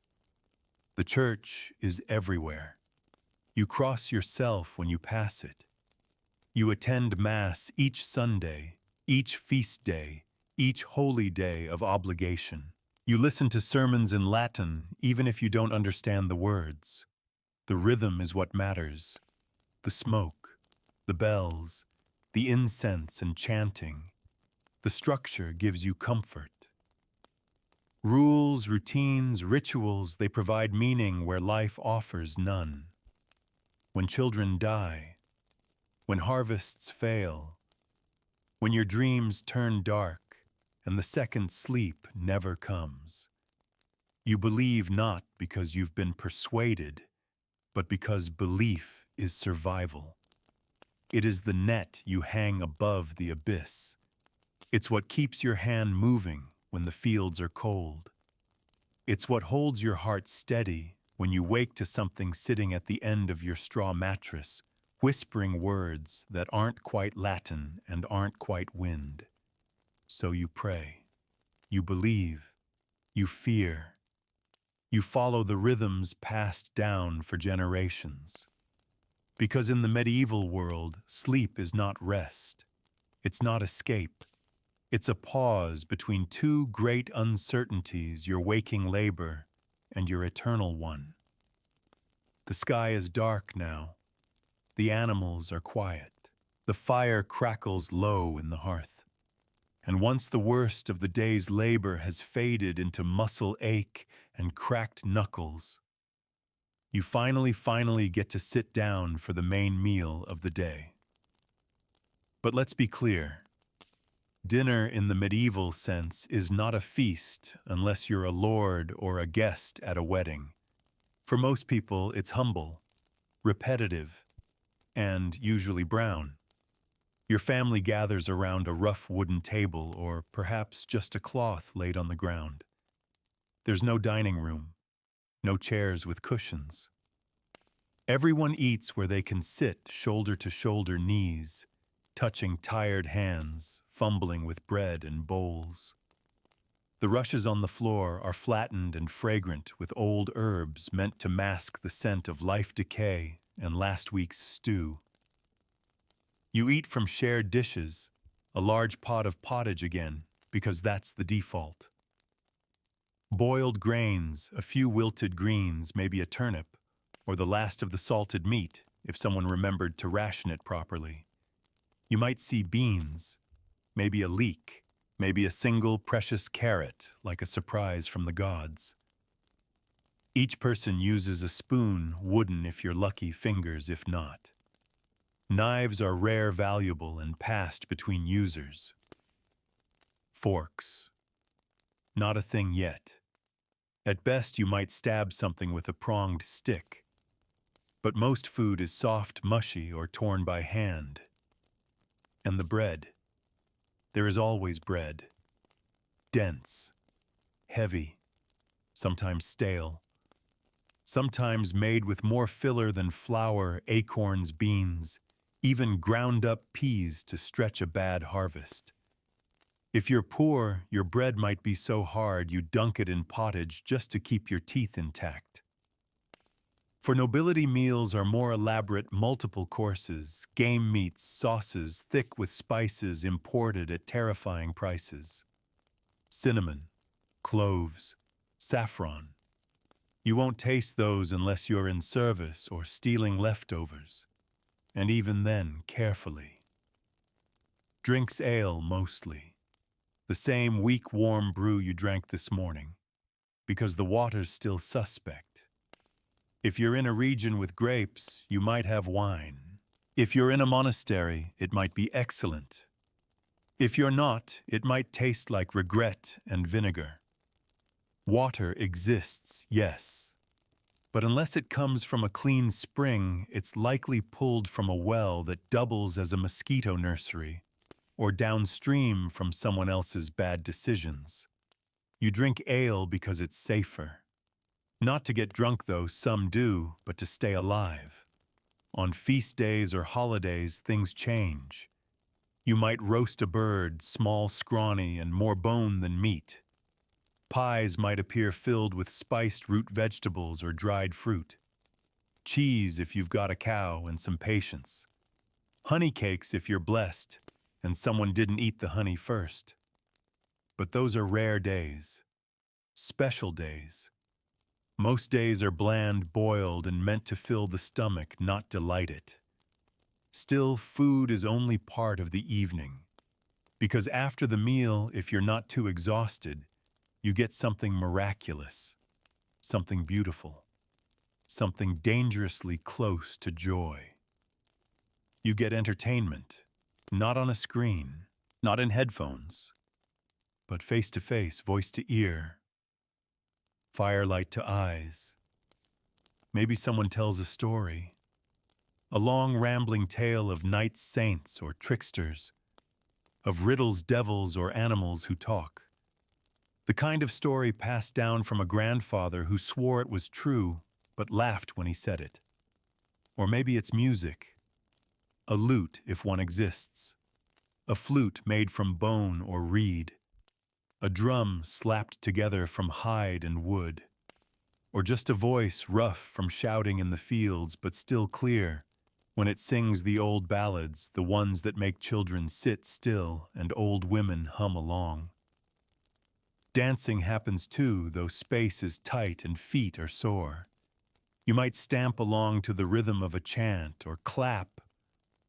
The church is everywhere. You cross yourself when you pass it. You attend Mass each Sunday, each feast day, each holy day of obligation. You listen to sermons in Latin even if you don't understand the words. The rhythm is what matters. The smoke, the bells, the incense and chanting. The structure gives you comfort. Rules, routines, rituals, they provide meaning where life offers none. When children die, when harvests fail, when your dreams turn dark and the second sleep never comes, you believe not because you've been persuaded, but because belief is survival. It is the net you hang above the abyss. It's what keeps your hand moving when the fields are cold. It's what holds your heart steady when you wake to something sitting at the end of your straw mattress, whispering words that aren't quite Latin and aren't quite wind. So you pray, you believe, you fear, you follow the rhythms passed down for generations. Because in the medieval world, sleep is not rest. It's not escape. It's a pause between two great uncertainties, your waking labor and your eternal one. The sky is dark now. The animals are quiet. The fire crackles low in the hearth. And once the worst of the day's labor has faded into muscle ache and cracked knuckles, you finally get to sit down for the main meal of the day. But let's be clear. Dinner in the medieval sense is not a feast unless you're a lord or a guest at a wedding. For most people, it's humble, repetitive, and usually brown. Your family gathers around a rough wooden table or perhaps just a cloth laid on the ground. There's no dining room, no chairs with cushions. Everyone eats where they can sit shoulder to shoulder, knees, touching tired hands, fumbling with bread and bowls. The rushes on the floor are flattened and fragrant with old herbs meant to mask the scent of life decay and last week's stew. You eat from shared dishes, a large pot of pottage again, because that's the default. Boiled grains, a few wilted greens, maybe a turnip, or the last of the salted meat, if someone remembered to ration it properly. You might see beans, maybe a leek, maybe a single precious carrot, like a surprise from the gods. Each person uses a spoon, wooden if you're lucky, fingers if not. Knives are rare, valuable, and passed between users. Forks. Not a thing yet. At best, you might stab something with a pronged stick. But most food is soft, mushy, or torn by hand. And the bread. There is always bread. Dense, heavy, sometimes stale, sometimes made with more filler than flour, acorns, beans, even ground up peas to stretch a bad harvest. If you're poor, your bread might be so hard you dunk it in pottage just to keep your teeth intact. For nobility, meals are more elaborate, multiple courses, game meats, sauces, thick with spices imported at terrifying prices. Cinnamon, cloves, saffron. You won't taste those unless you're in service or stealing leftovers, and even then carefully. Drinks ale mostly, the same weak warm brew you drank this morning, because the water's still suspect. If you're in a region with grapes, you might have wine. If you're in a monastery, it might be excellent. If you're not, it might taste like regret and vinegar. Water exists, yes, but unless it comes from a clean spring, it's likely pulled from a well that doubles as a mosquito nursery, or downstream from someone else's bad decisions. You drink ale because it's safer. Not to get drunk, though, some do, but to stay alive. On feast days or holidays, things change. You might roast a bird, small, scrawny, and more bone than meat. Pies might appear filled with spiced root vegetables or dried fruit. Cheese if you've got a cow and some patience. Honey cakes if you're blessed and someone didn't eat the honey first. But those are rare days. Special days. Most days are bland, boiled, and meant to fill the stomach, not delight it. Still, food is only part of the evening. Because after the meal, if you're not too exhausted, you get something miraculous, something beautiful, something dangerously close to joy. You get entertainment, not on a screen, not in headphones, but face to face, voice to ear, firelight to eyes. Maybe someone tells a story, a long rambling tale of knights, saints, or tricksters, of riddles, devils, or animals who talk. The kind of story passed down from a grandfather who swore it was true, but laughed when he said it. Or maybe it's music, a lute if one exists, a flute made from bone or reed, a drum slapped together from hide and wood, or just a voice rough from shouting in the fields but still clear when it sings the old ballads, the ones that make children sit still and old women hum along. Dancing happens too, though space is tight and feet are sore. You might stamp along to the rhythm of a chant or clap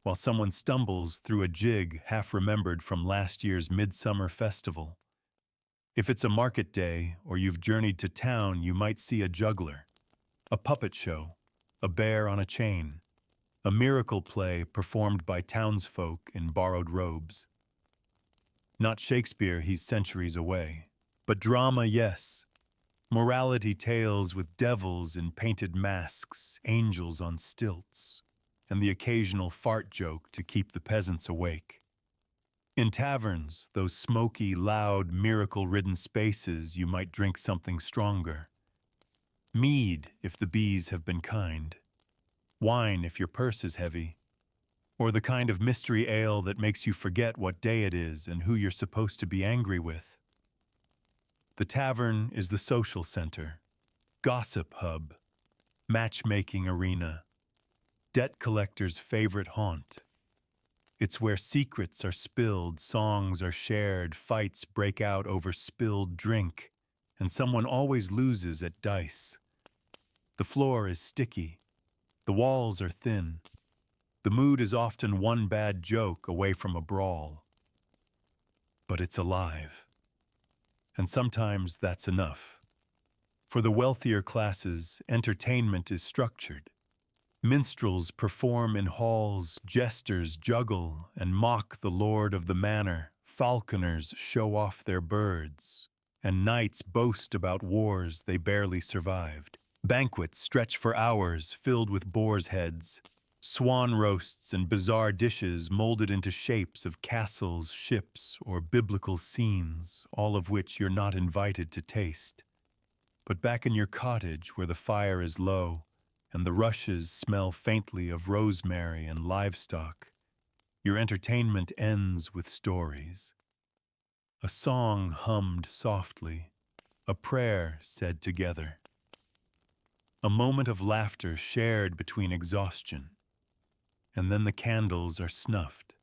while someone stumbles through a jig half-remembered from last year's midsummer festival. If it's a market day or you've journeyed to town, you might see a juggler, a puppet show, a bear on a chain, a miracle play performed by townsfolk in borrowed robes. Not Shakespeare, he's centuries away. But drama, yes. Morality tales with devils in painted masks, angels on stilts, and the occasional fart joke to keep the peasants awake. In taverns, those smoky, loud, miracle-ridden spaces, you might drink something stronger. Mead, if the bees have been kind. Wine, if your purse is heavy. Or the kind of mystery ale that makes you forget what day it is and who you're supposed to be angry with. The tavern is the social center, gossip hub, matchmaking arena, debt collector's favorite haunt. It's where secrets are spilled, songs are shared, fights break out over spilled drink, and someone always loses at dice. The floor is sticky, the walls are thin, the mood is often one bad joke away from a brawl. But it's alive. And sometimes that's enough. For the wealthier classes, entertainment is structured. Minstrels perform in halls, jesters juggle and mock the lord of the manor, falconers show off their birds, and knights boast about wars they barely survived. Banquets stretch for hours filled with boars' heads, swan roasts and bizarre dishes molded into shapes of castles, ships, or biblical scenes, all of which you're not invited to taste. But back in your cottage where the fire is low and the rushes smell faintly of rosemary and livestock, your entertainment ends with stories. A song hummed softly, a prayer said together, a moment of laughter shared between exhaustion. And then the candles are snuffed.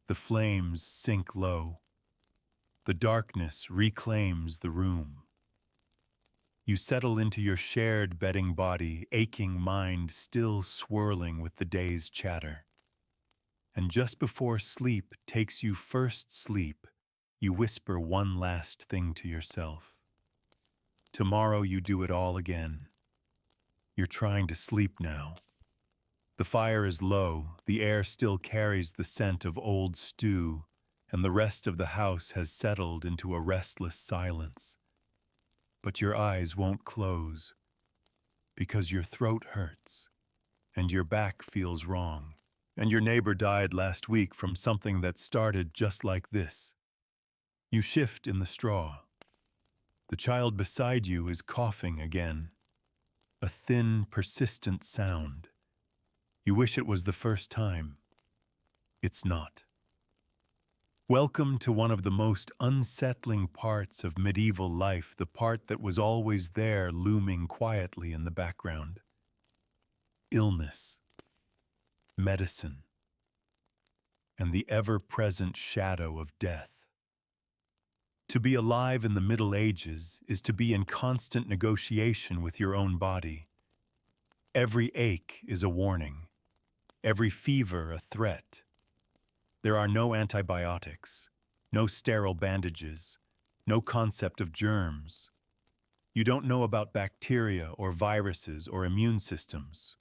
The flames sink low. The darkness reclaims the room. You settle into your shared bedding body, aching mind still swirling with the day's chatter. And just before sleep takes you first sleep, you whisper one last thing to yourself. Tomorrow you do it all again. You're trying to sleep now. The fire is low, the air still carries the scent of old stew, and the rest of the house has settled into a restless silence. But your eyes won't close, because your throat hurts, and your back feels wrong, and your neighbor died last week from something that started just like this. You shift in the straw. The child beside you is coughing again, a thin, persistent sound. You wish it was the first time. It's not. Welcome to one of the most unsettling parts of medieval life, the part that was always there looming quietly in the background. Illness, medicine, and the ever-present shadow of death. To be alive in the Middle Ages is to be in constant negotiation with your own body. Every ache is a warning. every fever a threat. There are no antibiotics, no sterile bandages, no concept of germs. You don't know about bacteria or viruses or immune systems.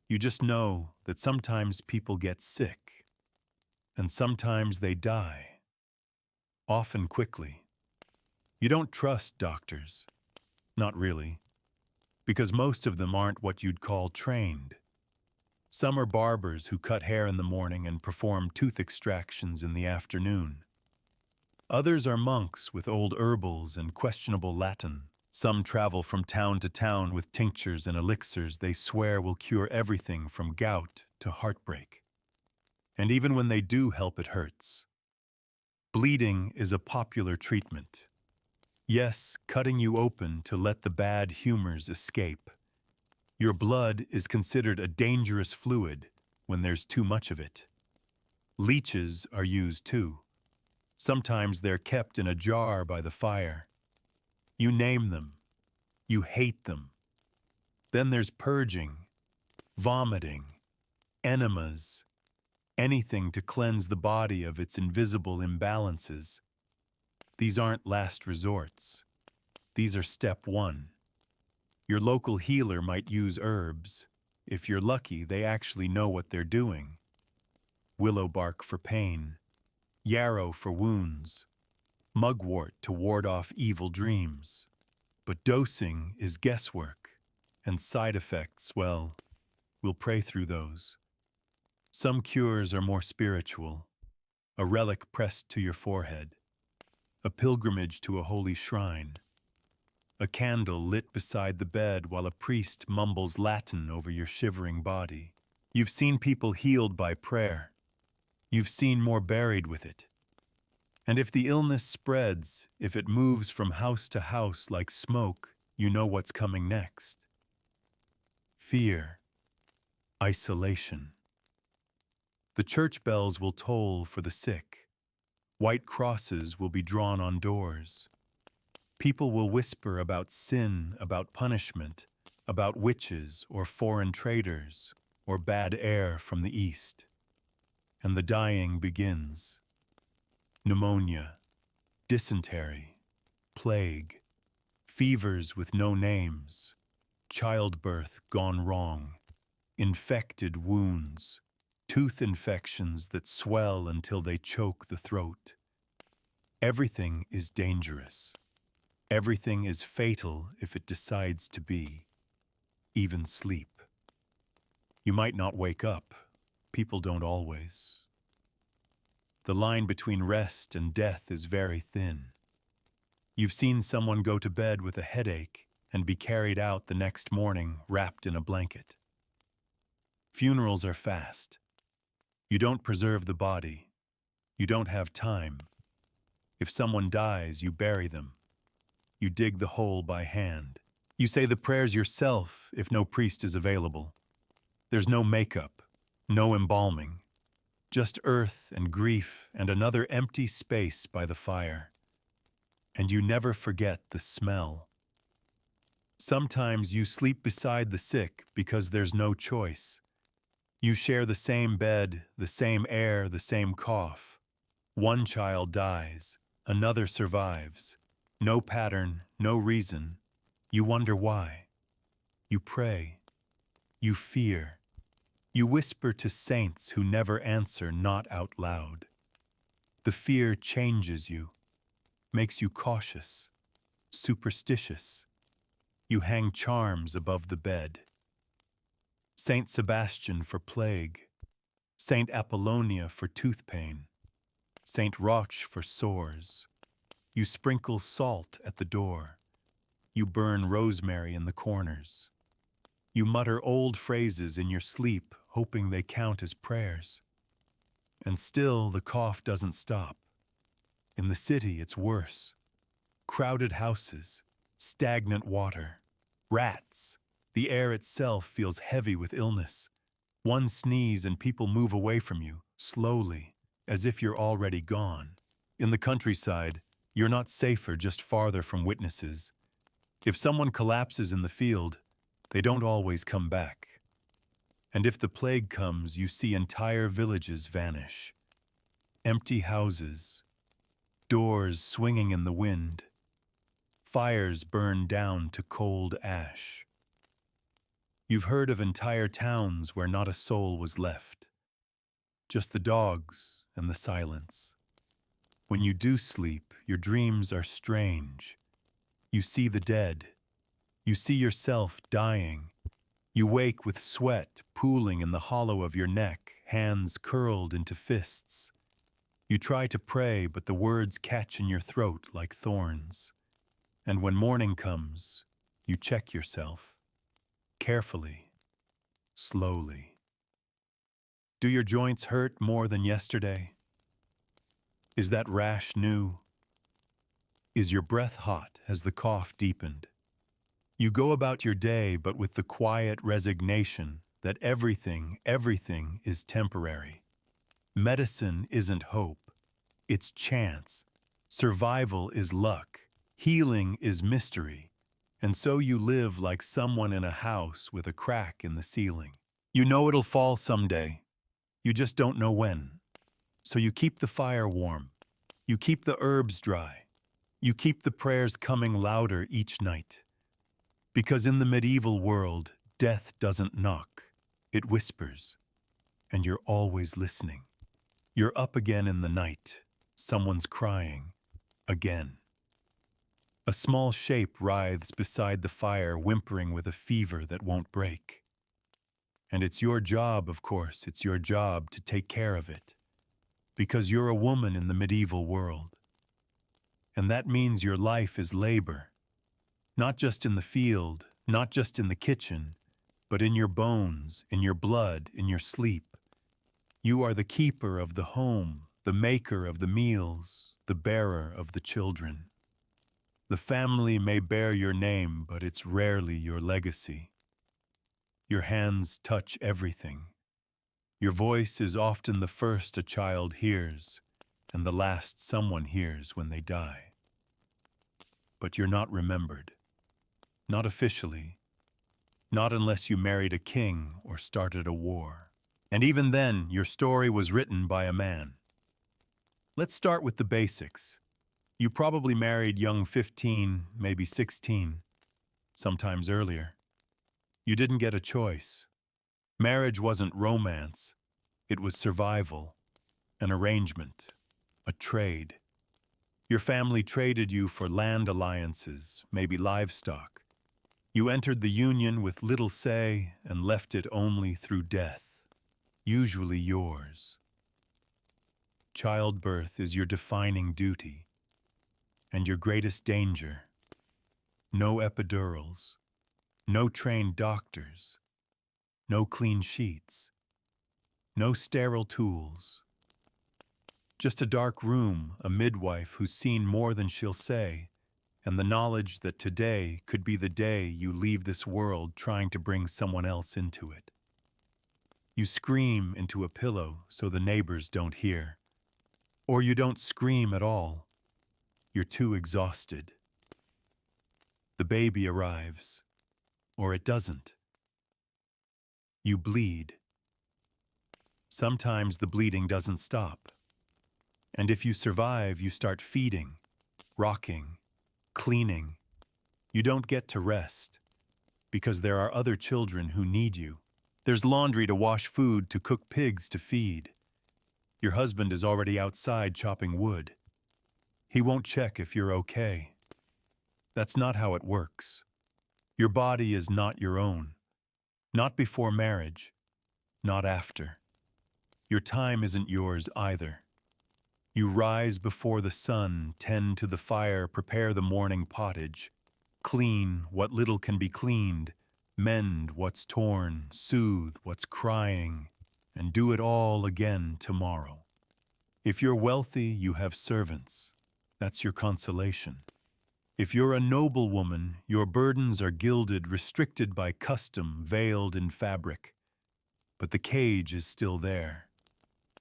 You just know that sometimes people get sick, and sometimes they die, often quickly. You don't trust doctors. Not really, because most of them aren't what you'd call trained. Some are barbers who cut hair in the morning and perform tooth extractions in the afternoon. Others are monks with old herbals and questionable Latin. Some travel from town to town with tinctures and elixirs they swear will cure everything from gout to heartbreak. And even when they do help, it hurts. Bleeding is a popular treatment. Yes, cutting you open to let the bad humors escape. Your blood is considered a dangerous fluid when there's too much of it. Leeches are used too. Sometimes they're kept in a jar by the fire. You name them. You hate them. Then there's purging, vomiting, enemas, anything to cleanse the body of its invisible imbalances. These aren't last resorts. These are step one. Your local healer might use herbs. If you're lucky, they actually know what they're doing. Willow bark for pain, yarrow for wounds, mugwort to ward off evil dreams. But dosing is guesswork, and side effects, well, we'll pray through those. Some cures are more spiritual, a relic pressed to your forehead, a pilgrimage to a holy shrine, a candle lit beside the bed while a priest mumbles Latin over your shivering body. You've seen people healed by prayer. You've seen more buried with it. And if the illness spreads, if it moves from house to house like smoke, you know what's coming next. Fear. Isolation. The church bells will toll for the sick. White crosses will be drawn on doors. People will whisper about sin, about punishment, about witches or foreign traders or bad air from the east. And the dying begins. Pneumonia, dysentery, plague, fevers with no names, childbirth gone wrong, infected wounds, tooth infections that swell until they choke the throat. Everything is dangerous. Everything is fatal if it decides to be, even sleep. You might not wake up. People don't always. The line between rest and death is very thin. You've seen someone go to bed with a headache and be carried out the next morning wrapped in a blanket. Funerals are fast. You don't preserve the body. You don't have time. If someone dies, you bury them. You dig the hole by hand. You say the prayers yourself if no priest is available. There's no makeup, no embalming. Just earth and grief and another empty space by the fire. And you never forget the smell. Sometimes you sleep beside the sick because there's no choice. You share the same bed, the same air, the same cough. One child dies, another survives. No pattern, no reason. You wonder why. You pray. You fear. You whisper to saints who never answer, not out loud. The fear changes you, makes you cautious, superstitious. You hang charms above the bed. Saint Sebastian for plague, Saint Apollonia for tooth pain, Saint Roch for sores. You sprinkle salt at the door. You burn rosemary in the corners. You mutter old phrases in your sleep, hoping they count as prayers. And still the cough doesn't stop. In the city, it's worse. Crowded houses, stagnant water, rats. The air itself feels heavy with illness. One sneeze and people move away from you, slowly, as if you're already gone. In the countryside, you're not safer, just farther from witnesses. If someone collapses in the field, they don't always come back. And if the plague comes, you see entire villages vanish. Empty houses, doors swinging in the wind, fires burned down to cold ash. You've heard of entire towns where not a soul was left, just the dogs and the silence. When you do sleep, your dreams are strange. You see the dead. You see yourself dying. You wake with sweat pooling in the hollow of your neck, hands curled into fists. You try to pray, but the words catch in your throat like thorns. And when morning comes, you check yourself. Carefully, slowly. Do your joints hurt more than yesterday? Is that rash new? Is your breath hot? Has the cough deepened? You go about your day, but with the quiet resignation that everything is temporary. Medicine isn't hope, it's chance. Survival is luck. Healing is mystery. And so you live like someone in a house with a crack in the ceiling. You know it'll fall someday. You just don't know when. So you keep the fire warm. You keep the herbs dry. You keep the prayers coming louder each night. Because in the medieval world, death doesn't knock. It whispers. And you're always listening. You're up again in the night. Someone's crying. Again. A small shape writhes beside the fire, whimpering with a fever that won't break. And it's your job, of course, it's your job to take care of it. Because you're a woman in the medieval world. And that means your life is labor. Not just in the field, not just in the kitchen, but in your bones, in your blood, in your sleep. You are the keeper of the home, the maker of the meals, the bearer of the children. The family may bear your name, but it's rarely your legacy. Your hands touch everything. Your voice is often the first a child hears, and the last someone hears when they die. But you're not remembered. Not officially. Not unless you married a king or started a war. And even then, your story was written by a man. Let's start with the basics. You probably married young 15, maybe 16, sometimes earlier. You didn't get a choice. Marriage wasn't romance. It was survival, an arrangement, a trade. Your family traded you for land alliances, maybe livestock. You entered the union with little say and left it only through death, usually yours. Childbirth is your defining duty. And your greatest danger. No epidurals, no trained doctors, no clean sheets, no sterile tools. Just a dark room, a midwife who's seen more than she'll say, and the knowledge that today could be the day you leave this world trying to bring someone else into it. You scream into a pillow so the neighbors don't hear. Or you don't scream at all. You're too exhausted. The baby arrives, or it doesn't. You bleed. Sometimes the bleeding doesn't stop. And if you survive, you start feeding, rocking, cleaning. You don't get to rest, because there are other children who need you. There's laundry to wash, food to cook, pigs to feed. Your husband is already outside chopping wood. He won't check if you're okay. That's not how it works. Your body is not your own. Not before marriage. Not after. Your time isn't yours either. You rise before the sun, tend to the fire, prepare the morning pottage, clean what little can be cleaned, mend what's torn, soothe what's crying, and do it all again tomorrow. If you're wealthy, you have servants. That's your consolation. If you're a noble woman, your burdens are gilded, restricted by custom, veiled in fabric. But the cage is still there.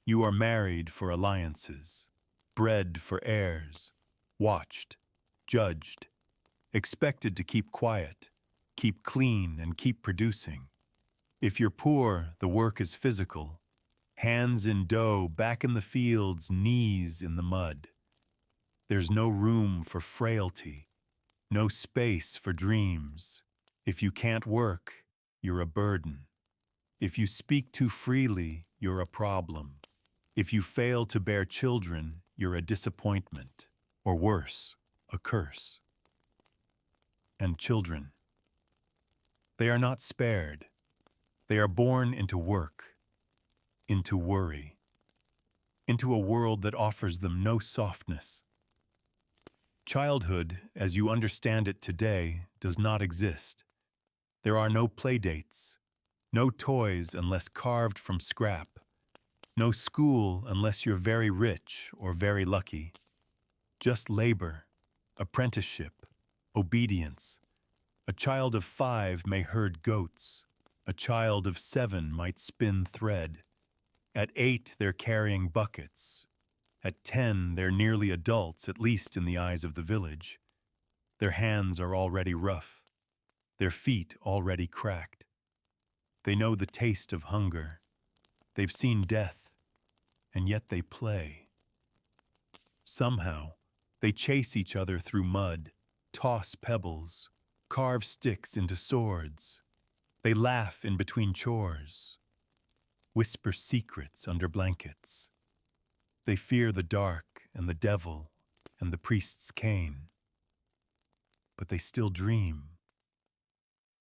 You are married for alliances, bred for heirs, watched, judged, expected to keep quiet, keep clean, and keep producing. If you're poor, the work is physical. Hands in dough, back in the fields, knees in the mud. There's no room for frailty, no space for dreams. If you can't work, you're a burden. If you speak too freely, you're a problem. If you fail to bear children, you're a disappointment, or worse, a curse. And children, they are not spared. They are born into work, into worry, into a world that offers them no softness. Childhood, as you understand it today, does not exist. There are no playdates, no toys unless carved from scrap, no school unless you're very rich or very lucky. Just labor, apprenticeship, obedience. A child of 5 may herd goats. A child of 7 might spin thread. At 8, they're carrying buckets. At 10, they're nearly adults, at least in the eyes of the village. Their hands are already rough, their feet already cracked. They know the taste of hunger. They've seen death, and yet they play. Somehow, they chase each other through mud, toss pebbles, carve sticks into swords. They laugh in between chores, whisper secrets under blankets. They fear the dark and the devil and the priest's cane. But they still dream.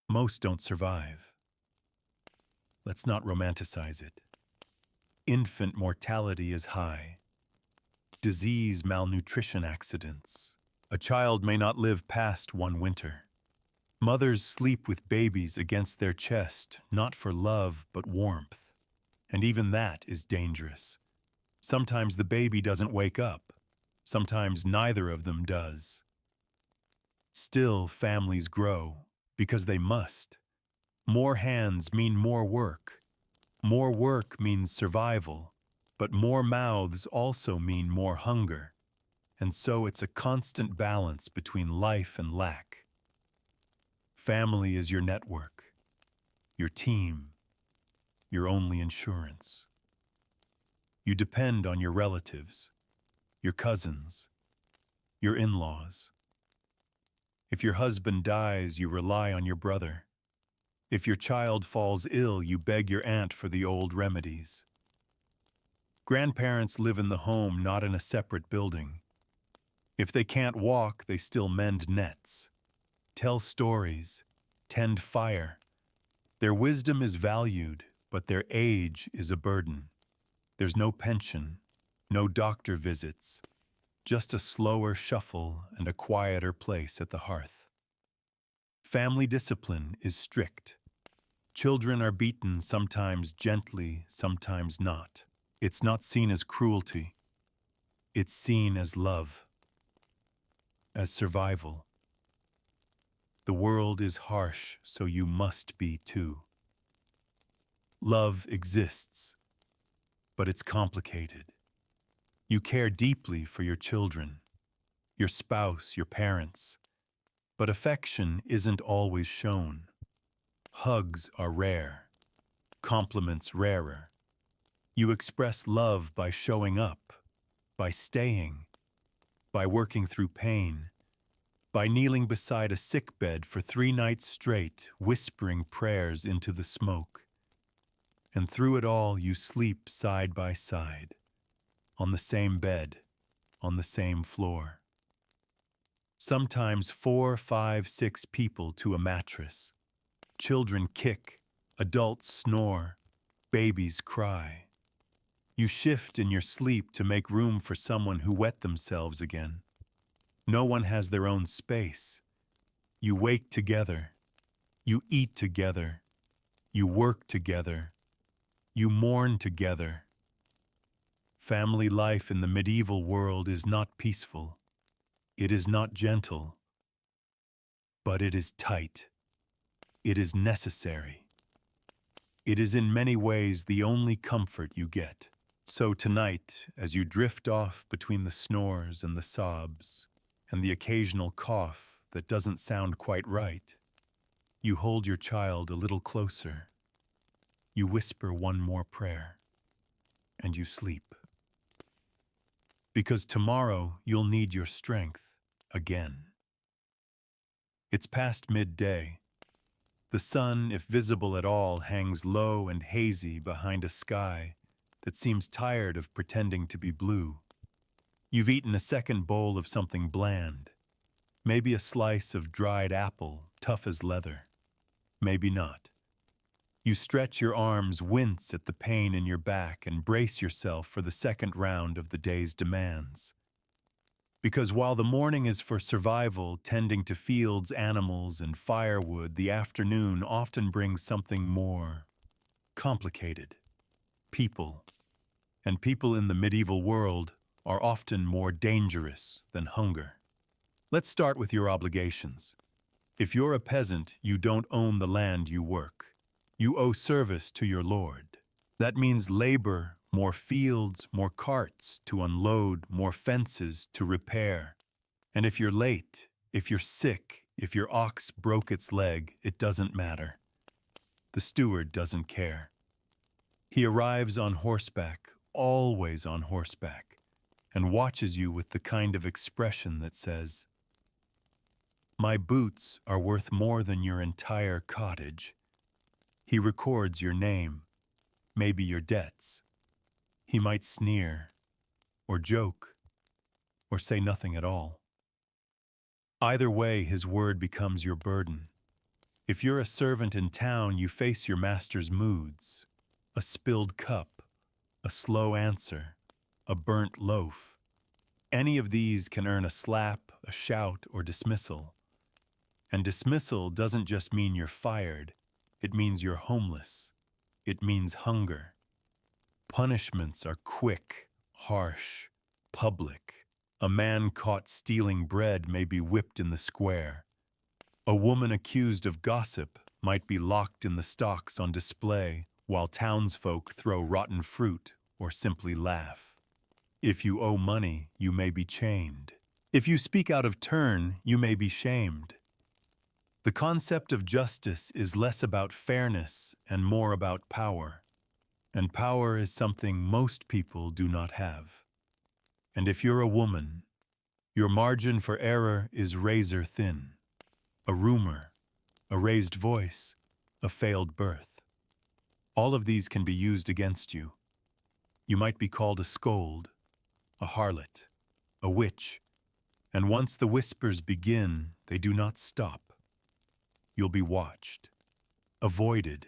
Most don't survive. Let's not romanticize it. Infant mortality is high. Disease, malnutrition accidents. A child may not live past one winter. Mothers sleep with babies against their chest, not for love but warmth. And even that is dangerous. Sometimes the baby doesn't wake up. Sometimes neither of them does. Still, families grow because they must. More hands mean more work. More work means survival, but more mouths also mean more hunger. And so it's a constant balance between life and lack. Family is your network, your team, your only insurance. You depend on your relatives, your cousins, your in-laws. If your husband dies, you rely on your brother. If your child falls ill, you beg your aunt for the old remedies. Grandparents live in the home, not in a separate building. If they can't walk, they still mend nets, tell stories, tend fire. Their wisdom is valued, but their age is a burden. There's no pension, no doctor visits, just a slower shuffle and a quieter place at the hearth. Family discipline is strict. Children are beaten, sometimes gently, sometimes not. It's not seen as cruelty. It's seen as love, as survival. The world is harsh, so you must be too. Love exists, but it's complicated. You care deeply for your children, your spouse, your parents, but affection isn't always shown. Hugs are rare, compliments rarer. You express love by showing up, by staying, by working through pain, by kneeling beside a sickbed for 3 nights straight, whispering prayers into the smoke. And through it all, you sleep side by side, on the same bed, on the same floor. Sometimes 4, 5, 6 people to a mattress. Children kick, adults snore, babies cry. You shift in your sleep to make room for someone who wet themselves again. No one has their own space. You wake together. You eat together. You work together. You mourn together. Family life in the medieval world is not peaceful. It is not gentle. But it is tight. It is necessary. It is in many ways the only comfort you get. So tonight, as you drift off between the snores and the sobs, and the occasional cough that doesn't sound quite right, you hold your child a little closer, You whisper one more prayer, and you sleep. Because tomorrow you'll need your strength again. It's past midday. The sun, if visible at all, hangs low and hazy behind a sky that seems tired of pretending to be blue. You've eaten a second bowl of something bland. Maybe a slice of dried apple, tough as leather. Maybe not. You stretch your arms, wince at the pain in your back, and brace yourself for the second round of the day's demands. Because while the morning is for survival, tending to fields, animals, and firewood, the afternoon often brings something more complicated. People. And people in the medieval world are often more dangerous than hunger. Let's start with your obligations. If you're a peasant, you don't own the land you work. You owe service to your lord. That means labor, more fields, more carts to unload, more fences to repair. And if you're late, if you're sick, if your ox broke its leg, it doesn't matter. The steward doesn't care. He arrives on horseback, always on horseback, and watches you with the kind of expression that says, "My boots are worth more than your entire cottage." He records your name, maybe your debts. He might sneer, or joke, or say nothing at all. Either way, his word becomes your burden. If you're a servant in town, you face your master's moods. A spilled cup, a slow answer, a burnt loaf. Any of these can earn a slap, a shout, or dismissal. And dismissal doesn't just mean you're fired. It means you're homeless. It means hunger. Punishments are quick, harsh, public. A man caught stealing bread may be whipped in the square. A woman accused of gossip might be locked in the stocks on display, while townsfolk throw rotten fruit or simply laugh. If you owe money, you may be chained. If you speak out of turn, you may be shamed. The concept of justice is less about fairness and more about power. And power is something most people do not have. And if you're a woman, your margin for error is razor thin. A rumor, a raised voice, a failed birth. All of these can be used against you. You might be called a scold, a harlot, a witch, and once the whispers begin, they do not stop. You'll be watched, avoided,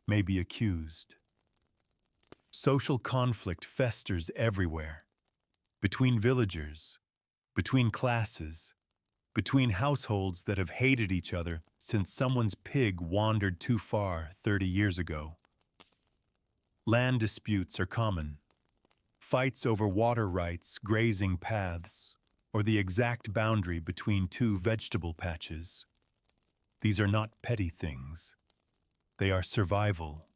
maybe accused. Social conflict festers everywhere. Between villagers, between classes, between households that have hated each other since someone's pig wandered too far 30 years ago. Land disputes are common. Fights over water rights, grazing paths, or the exact boundary between two vegetable patches. These are not petty things. They are survival.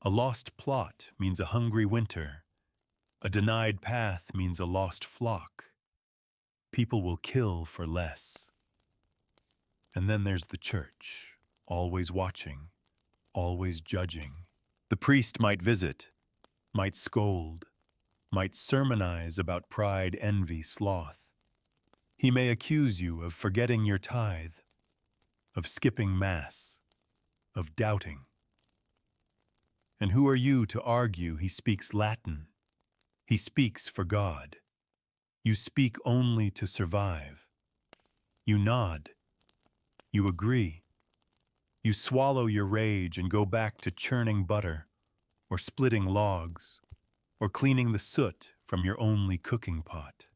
A lost plot means a hungry winter. A denied path means a lost flock. People will kill for less. And then there's the church, always watching, always judging. The priest might visit, might scold, might sermonize about pride, envy, sloth. He may accuse you of forgetting your tithe, of skipping mass, of doubting. And who are you to argue he speaks Latin? He speaks for God. You speak only to survive. You nod. You agree. You swallow your rage and go back to churning butter, or splitting logs, or cleaning the soot from your only cooking pot.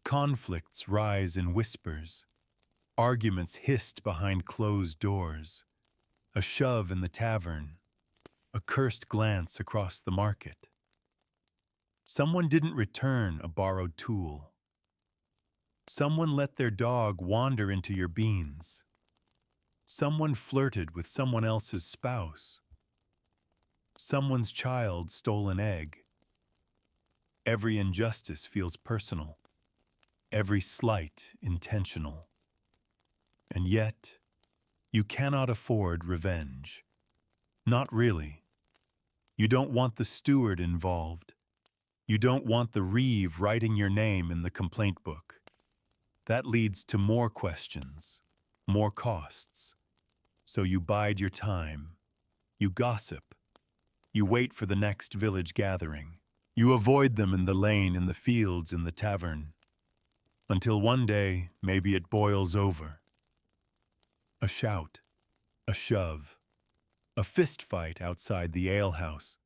Conflicts rise in whispers, arguments hissed behind closed doors, a shove in the tavern, a cursed glance across the market. Someone didn't return a borrowed tool. Someone let their dog wander into your beans. Someone flirted with someone else's spouse. Someone's child stole an egg. Every injustice feels personal. Every slight intentional. And yet, you cannot afford revenge. Not really. You don't want the steward involved. You don't want the reeve writing your name in the complaint book. That leads to more questions, more costs. So you bide your time. You gossip. You wait for the next village gathering. You avoid them in the lane, in the fields, in the tavern. Until one day, maybe it boils over. A shout, a shove, a fist fight outside the alehouse,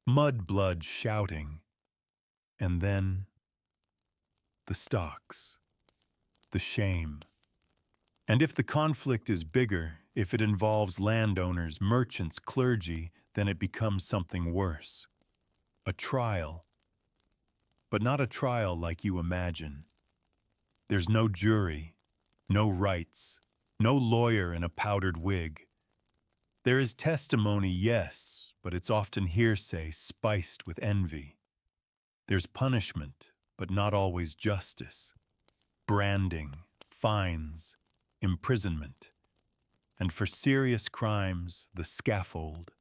mud blood shouting, and then the stocks, the shame. And if the conflict is bigger, if it involves landowners, merchants, clergy, then it becomes something worse. A trial. But not a trial like you imagine. There's no jury, no rights, no lawyer in a powdered wig. There is testimony, yes, but it's often hearsay spiced with envy. There's punishment, but not always justice. Branding, fines, imprisonment. And for serious crimes, the scaffold.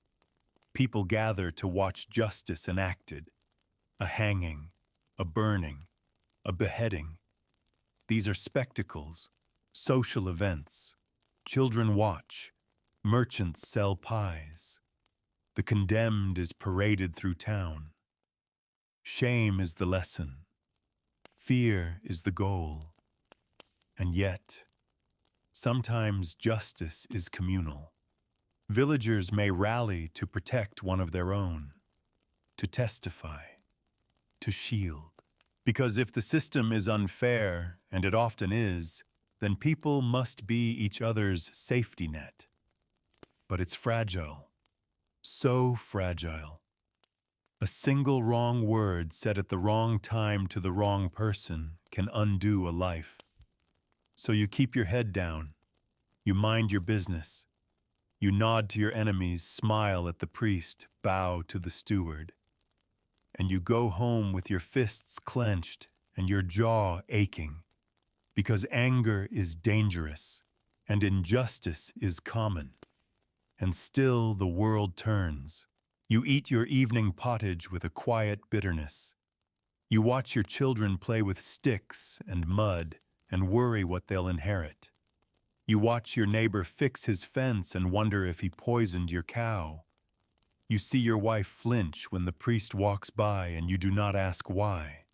People gather to watch justice enacted. A hanging, a burning, a beheading. These are spectacles, social events. Children watch. Merchants sell pies. The condemned is paraded through town. Shame is the lesson. Fear is the goal. And yet, sometimes justice is communal. Villagers may rally to protect one of their own, to testify, to shield. Because if the system is unfair, and it often is, then people must be each other's safety net. But it's fragile, so fragile. A single wrong word said at the wrong time to the wrong person can undo a life. So you keep your head down, you mind your business, you nod to your enemies, smile at the priest, bow to the steward, and you go home with your fists clenched and your jaw aching, because anger is dangerous and injustice is common. And still the world turns. You eat your evening pottage with a quiet bitterness. You watch your children play with sticks and mud and worry what they'll inherit. You watch your neighbor fix his fence and wonder if he poisoned your cow. You see your wife flinch when the priest walks by and you do not ask why.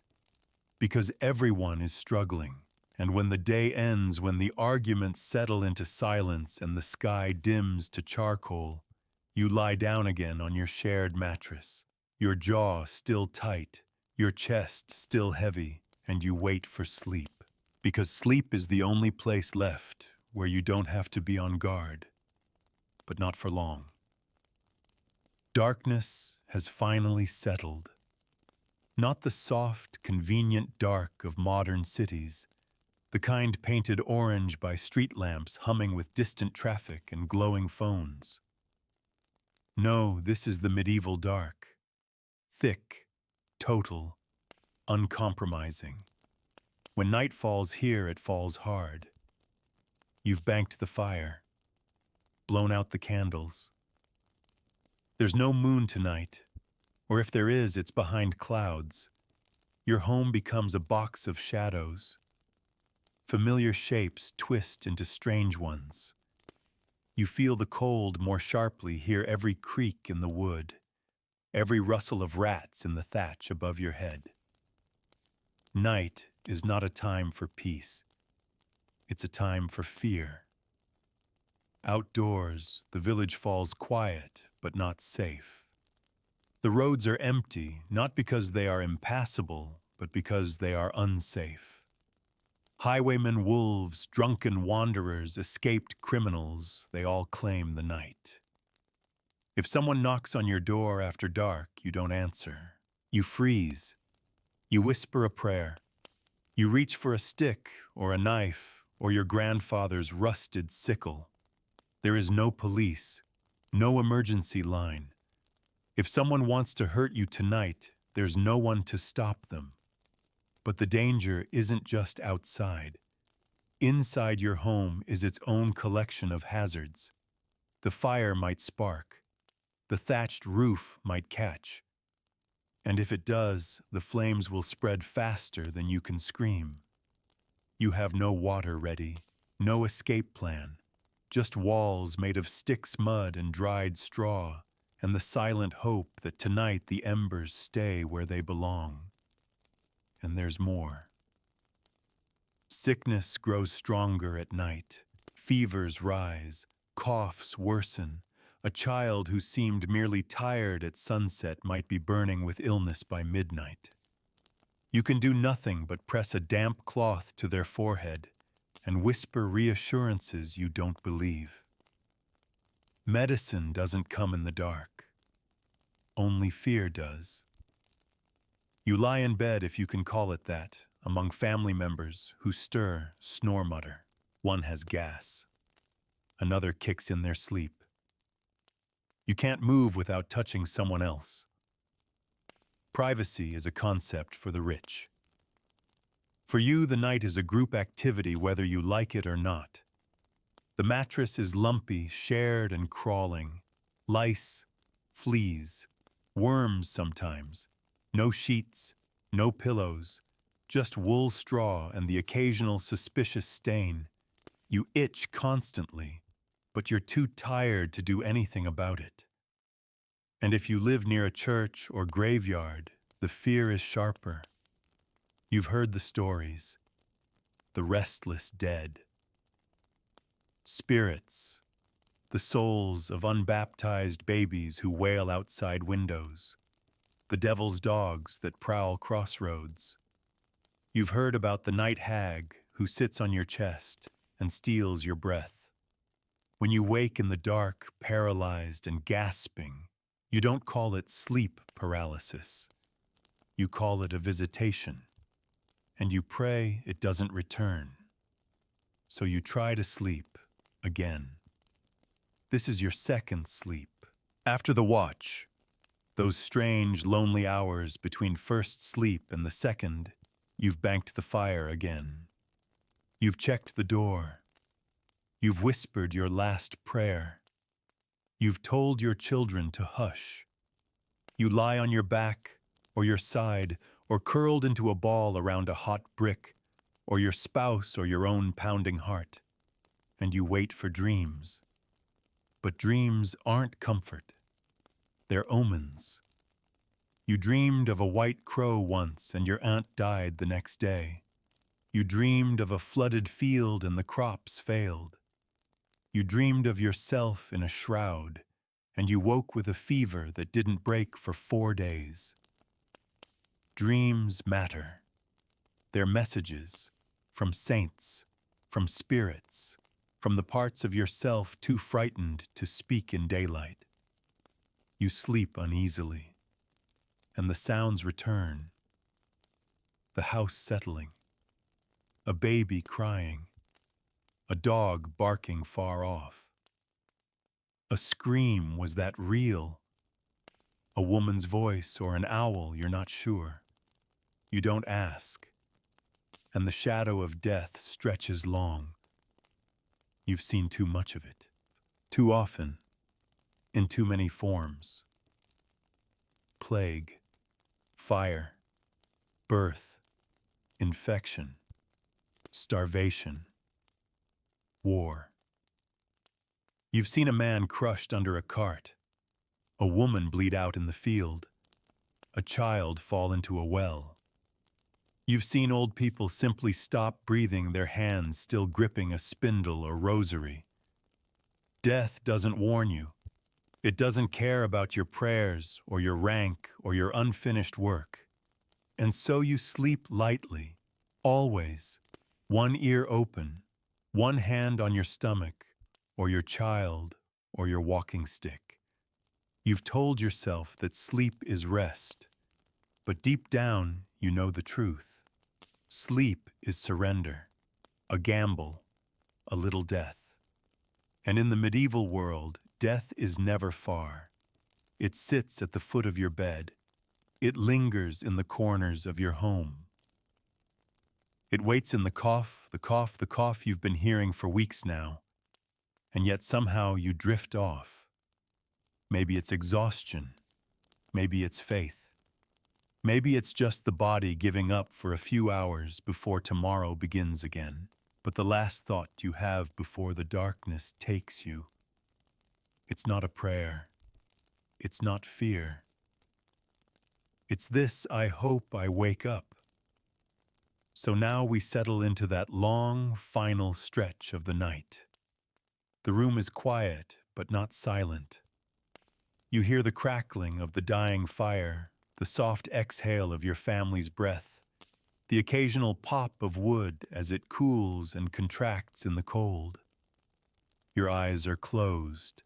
Because everyone is struggling. And when the day ends, when the arguments settle into silence and the sky dims to charcoal, you lie down again on your shared mattress, your jaw still tight, your chest still heavy, and you wait for sleep. Because sleep is the only place left where you don't have to be on guard, but not for long. Darkness has finally settled. Not the soft, convenient dark of modern cities, the kind painted orange by street lamps humming with distant traffic and glowing phones. No, this is the medieval dark. Thick, total, uncompromising. When night falls here, it falls hard. You've banked the fire, blown out the candles. There's no moon tonight, or if there is, it's behind clouds. Your home becomes a box of shadows. Familiar shapes twist into strange ones. You feel the cold more sharply, hear every creak in the wood, every rustle of rats in the thatch above your head. Night is not a time for peace. It's a time for fear. Outdoors, the village falls quiet, but not safe. The roads are empty, not because they are impassable, but because they are unsafe. Highwaymen, wolves, drunken wanderers, escaped criminals, they all claim the night. If someone knocks on your door after dark, you don't answer. You freeze. You whisper a prayer. You reach for a stick or a knife or your grandfather's rusted sickle. There is no police, no emergency line. If someone wants to hurt you tonight, there's no one to stop them. But the danger isn't just outside. Inside your home is its own collection of hazards. The fire might spark. The thatched roof might catch. And if it does, the flames will spread faster than you can scream. You have no water ready, no escape plan, just walls made of sticks, mud, and dried straw, and the silent hope that tonight the embers stay where they belong. And there's more. Sickness grows stronger at night. Fevers rise, coughs worsen. A child who seemed merely tired at sunset might be burning with illness by midnight. You can do nothing but press a damp cloth to their forehead and whisper reassurances you don't believe. Medicine doesn't come in the dark. Only fear does. You lie in bed, if you can call it that, among family members who stir, snore, mutter. One has gas. Another kicks in their sleep. You can't move without touching someone else. Privacy is a concept for the rich. For you, the night is a group activity whether you like it or not. The mattress is lumpy, shared and crawling. Lice, fleas, worms sometimes. No sheets, no pillows, just wool straw and the occasional suspicious stain. You itch constantly, but you're too tired to do anything about it. And if you live near a church or graveyard, the fear is sharper. You've heard the stories. The restless dead. Spirits, the souls of unbaptized babies who wail outside windows. The devil's dogs that prowl crossroads. You've heard about the night hag who sits on your chest and steals your breath. When you wake in the dark, paralyzed and gasping, you don't call it sleep paralysis. You call it a visitation, and you pray it doesn't return. So you try to sleep again. This is your second sleep. After the watch, those strange, lonely hours between first sleep and the second, you've banked the fire again. You've checked the door. You've whispered your last prayer. You've told your children to hush. You lie on your back or your side or curled into a ball around a hot brick or your spouse or your own pounding heart, and you wait for dreams. But dreams aren't comfort. They're omens. You dreamed of a white crow once and your aunt died the next day. You dreamed of a flooded field and the crops failed. You dreamed of yourself in a shroud, and you woke with a fever that didn't break for 4 days. Dreams matter. They're messages from saints, from spirits, from the parts of yourself too frightened to speak in daylight. You sleep uneasily, and the sounds return. The house settling, a baby crying, a dog barking far off. A scream, was that real? A woman's voice or an owl, you're not sure. You don't ask, and the shadow of death stretches long. You've seen too much of it, too often, in too many forms. Plague, fire, birth, infection, starvation, war. You've seen a man crushed under a cart, a woman bleed out in the field, a child fall into a well. You've seen old people simply stop breathing, their hands still gripping a spindle or rosary. Death doesn't warn you. It doesn't care about your prayers or your rank or your unfinished work. And so you sleep lightly, always, one ear open, one hand on your stomach, or your child, or your walking stick. You've told yourself that sleep is rest, but deep down you know the truth. Sleep is surrender, a gamble, a little death. And in the medieval world, death is never far. It sits at the foot of your bed. It lingers in the corners of your home. It waits in the cough you've been hearing for weeks now. And yet somehow you drift off. Maybe it's exhaustion. Maybe it's faith. Maybe it's just the body giving up for a few hours before tomorrow begins again. But the last thought you have before the darkness takes you, it's not a prayer. It's not fear. It's this: I hope I wake up. So now we settle into that long, final stretch of the night. The room is quiet, but not silent. You hear the crackling of the dying fire, the soft exhale of your family's breath, the occasional pop of wood as it cools and contracts in the cold. Your eyes are closed.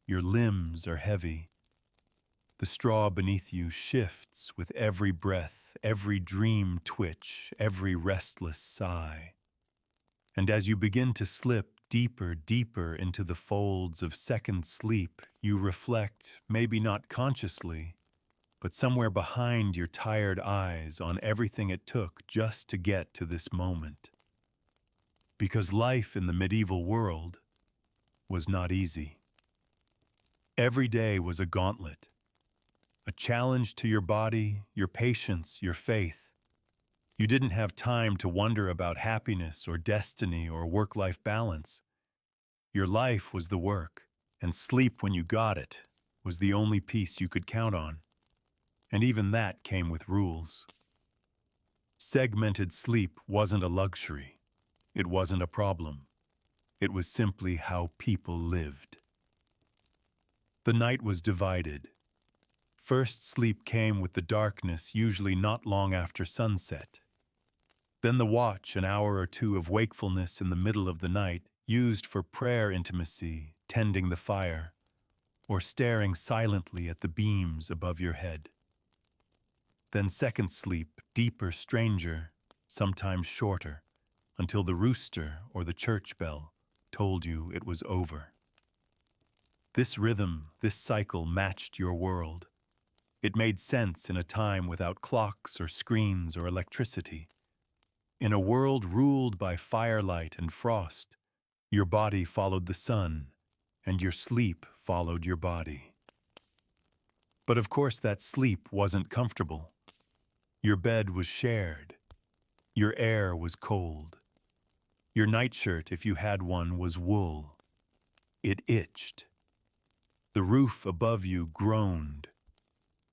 Your limbs are heavy. The straw beneath you shifts with every breath, every dream twitch, every restless sigh. And as you begin to slip deeper into the folds of second sleep, you reflect, maybe not consciously, but somewhere behind your tired eyes, on everything it took just to get to this moment. Because life in the medieval world was not easy. Every day was a gauntlet, a challenge to your body, your patience, your faith. You didn't have time to wonder about happiness or destiny or work-life balance. Your life was the work, and sleep when you got it was the only piece you could count on. And even that came with rules. Segmented sleep wasn't a luxury. It wasn't a problem. It was simply how people lived. The night was divided. First sleep came with the darkness, usually not long after sunset. Then the watch, an hour or two of wakefulness in the middle of the night, used for prayer intimacy, tending the fire, or staring silently at the beams above your head. Then second sleep, deeper, stranger, sometimes shorter, until the rooster or the church bell told you it was over. This rhythm, this cycle matched your world. It made sense in a time without clocks or screens or electricity. In a world ruled by firelight and frost, your body followed the sun, and your sleep followed your body. But of course that sleep wasn't comfortable. Your bed was shared. Your air was cold. Your nightshirt, if you had one, was wool. It itched. The roof above you groaned.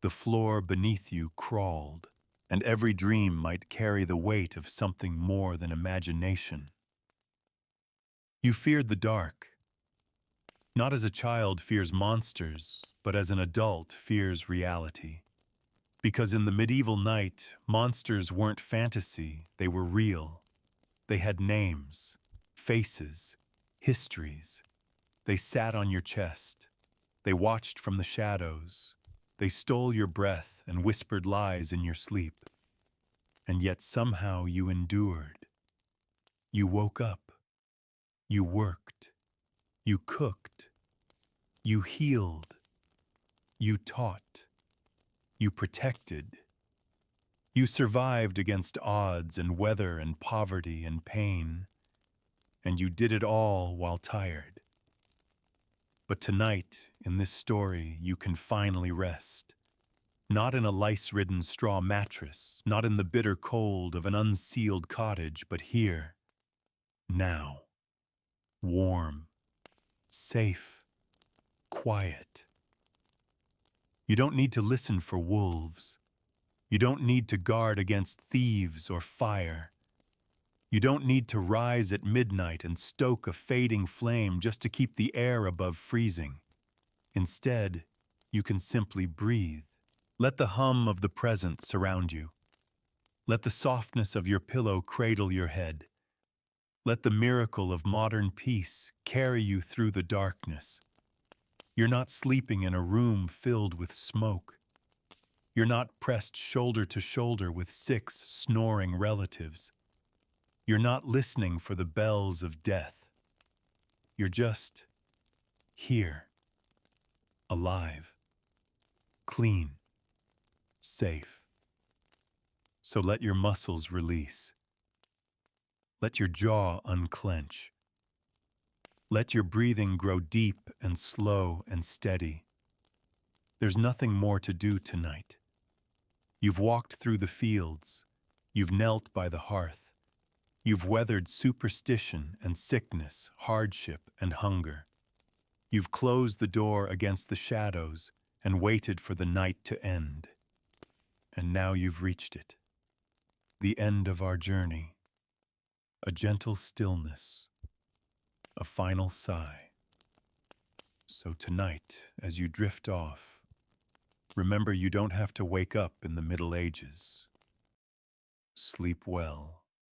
The floor beneath you crawled. And every dream might carry the weight of something more than imagination. You feared the dark, not as a child fears monsters, but as an adult fears reality. Because in the medieval night, monsters weren't fantasy, they were real. They had names, faces, histories. They sat on your chest. They watched from the shadows. They stole your breath and whispered lies in your sleep. And yet somehow you endured. You woke up. You worked. You cooked. You healed. You taught. You protected. You survived against odds and weather and poverty and pain. And you did it all while tired. But tonight, in this story, you can finally rest. Not in a lice-ridden straw mattress, not in the bitter cold of an unsealed cottage, but here, now, warm, safe, quiet. You don't need to listen for wolves. You don't need to guard against thieves or fire. You don't need to rise at midnight and stoke a fading flame just to keep the air above freezing. Instead, you can simply breathe. Let the hum of the present surround you. Let the softness of your pillow cradle your head. Let the miracle of modern peace carry you through the darkness. You're not sleeping in a room filled with smoke. You're not pressed shoulder to shoulder with 6 snoring relatives. You're not listening for the bells of death. You're just here, alive, clean, safe. So let your muscles release. Let your jaw unclench. Let your breathing grow deep and slow and steady. There's nothing more to do tonight. You've walked through the fields. You've knelt by the hearth. You've weathered superstition and sickness, hardship and hunger. You've closed the door against the shadows and waited for the night to end. And now you've reached it. The end of our journey. A gentle stillness. A final sigh. So tonight, as you drift off, remember you don't have to wake up in the Middle Ages. Sleep well.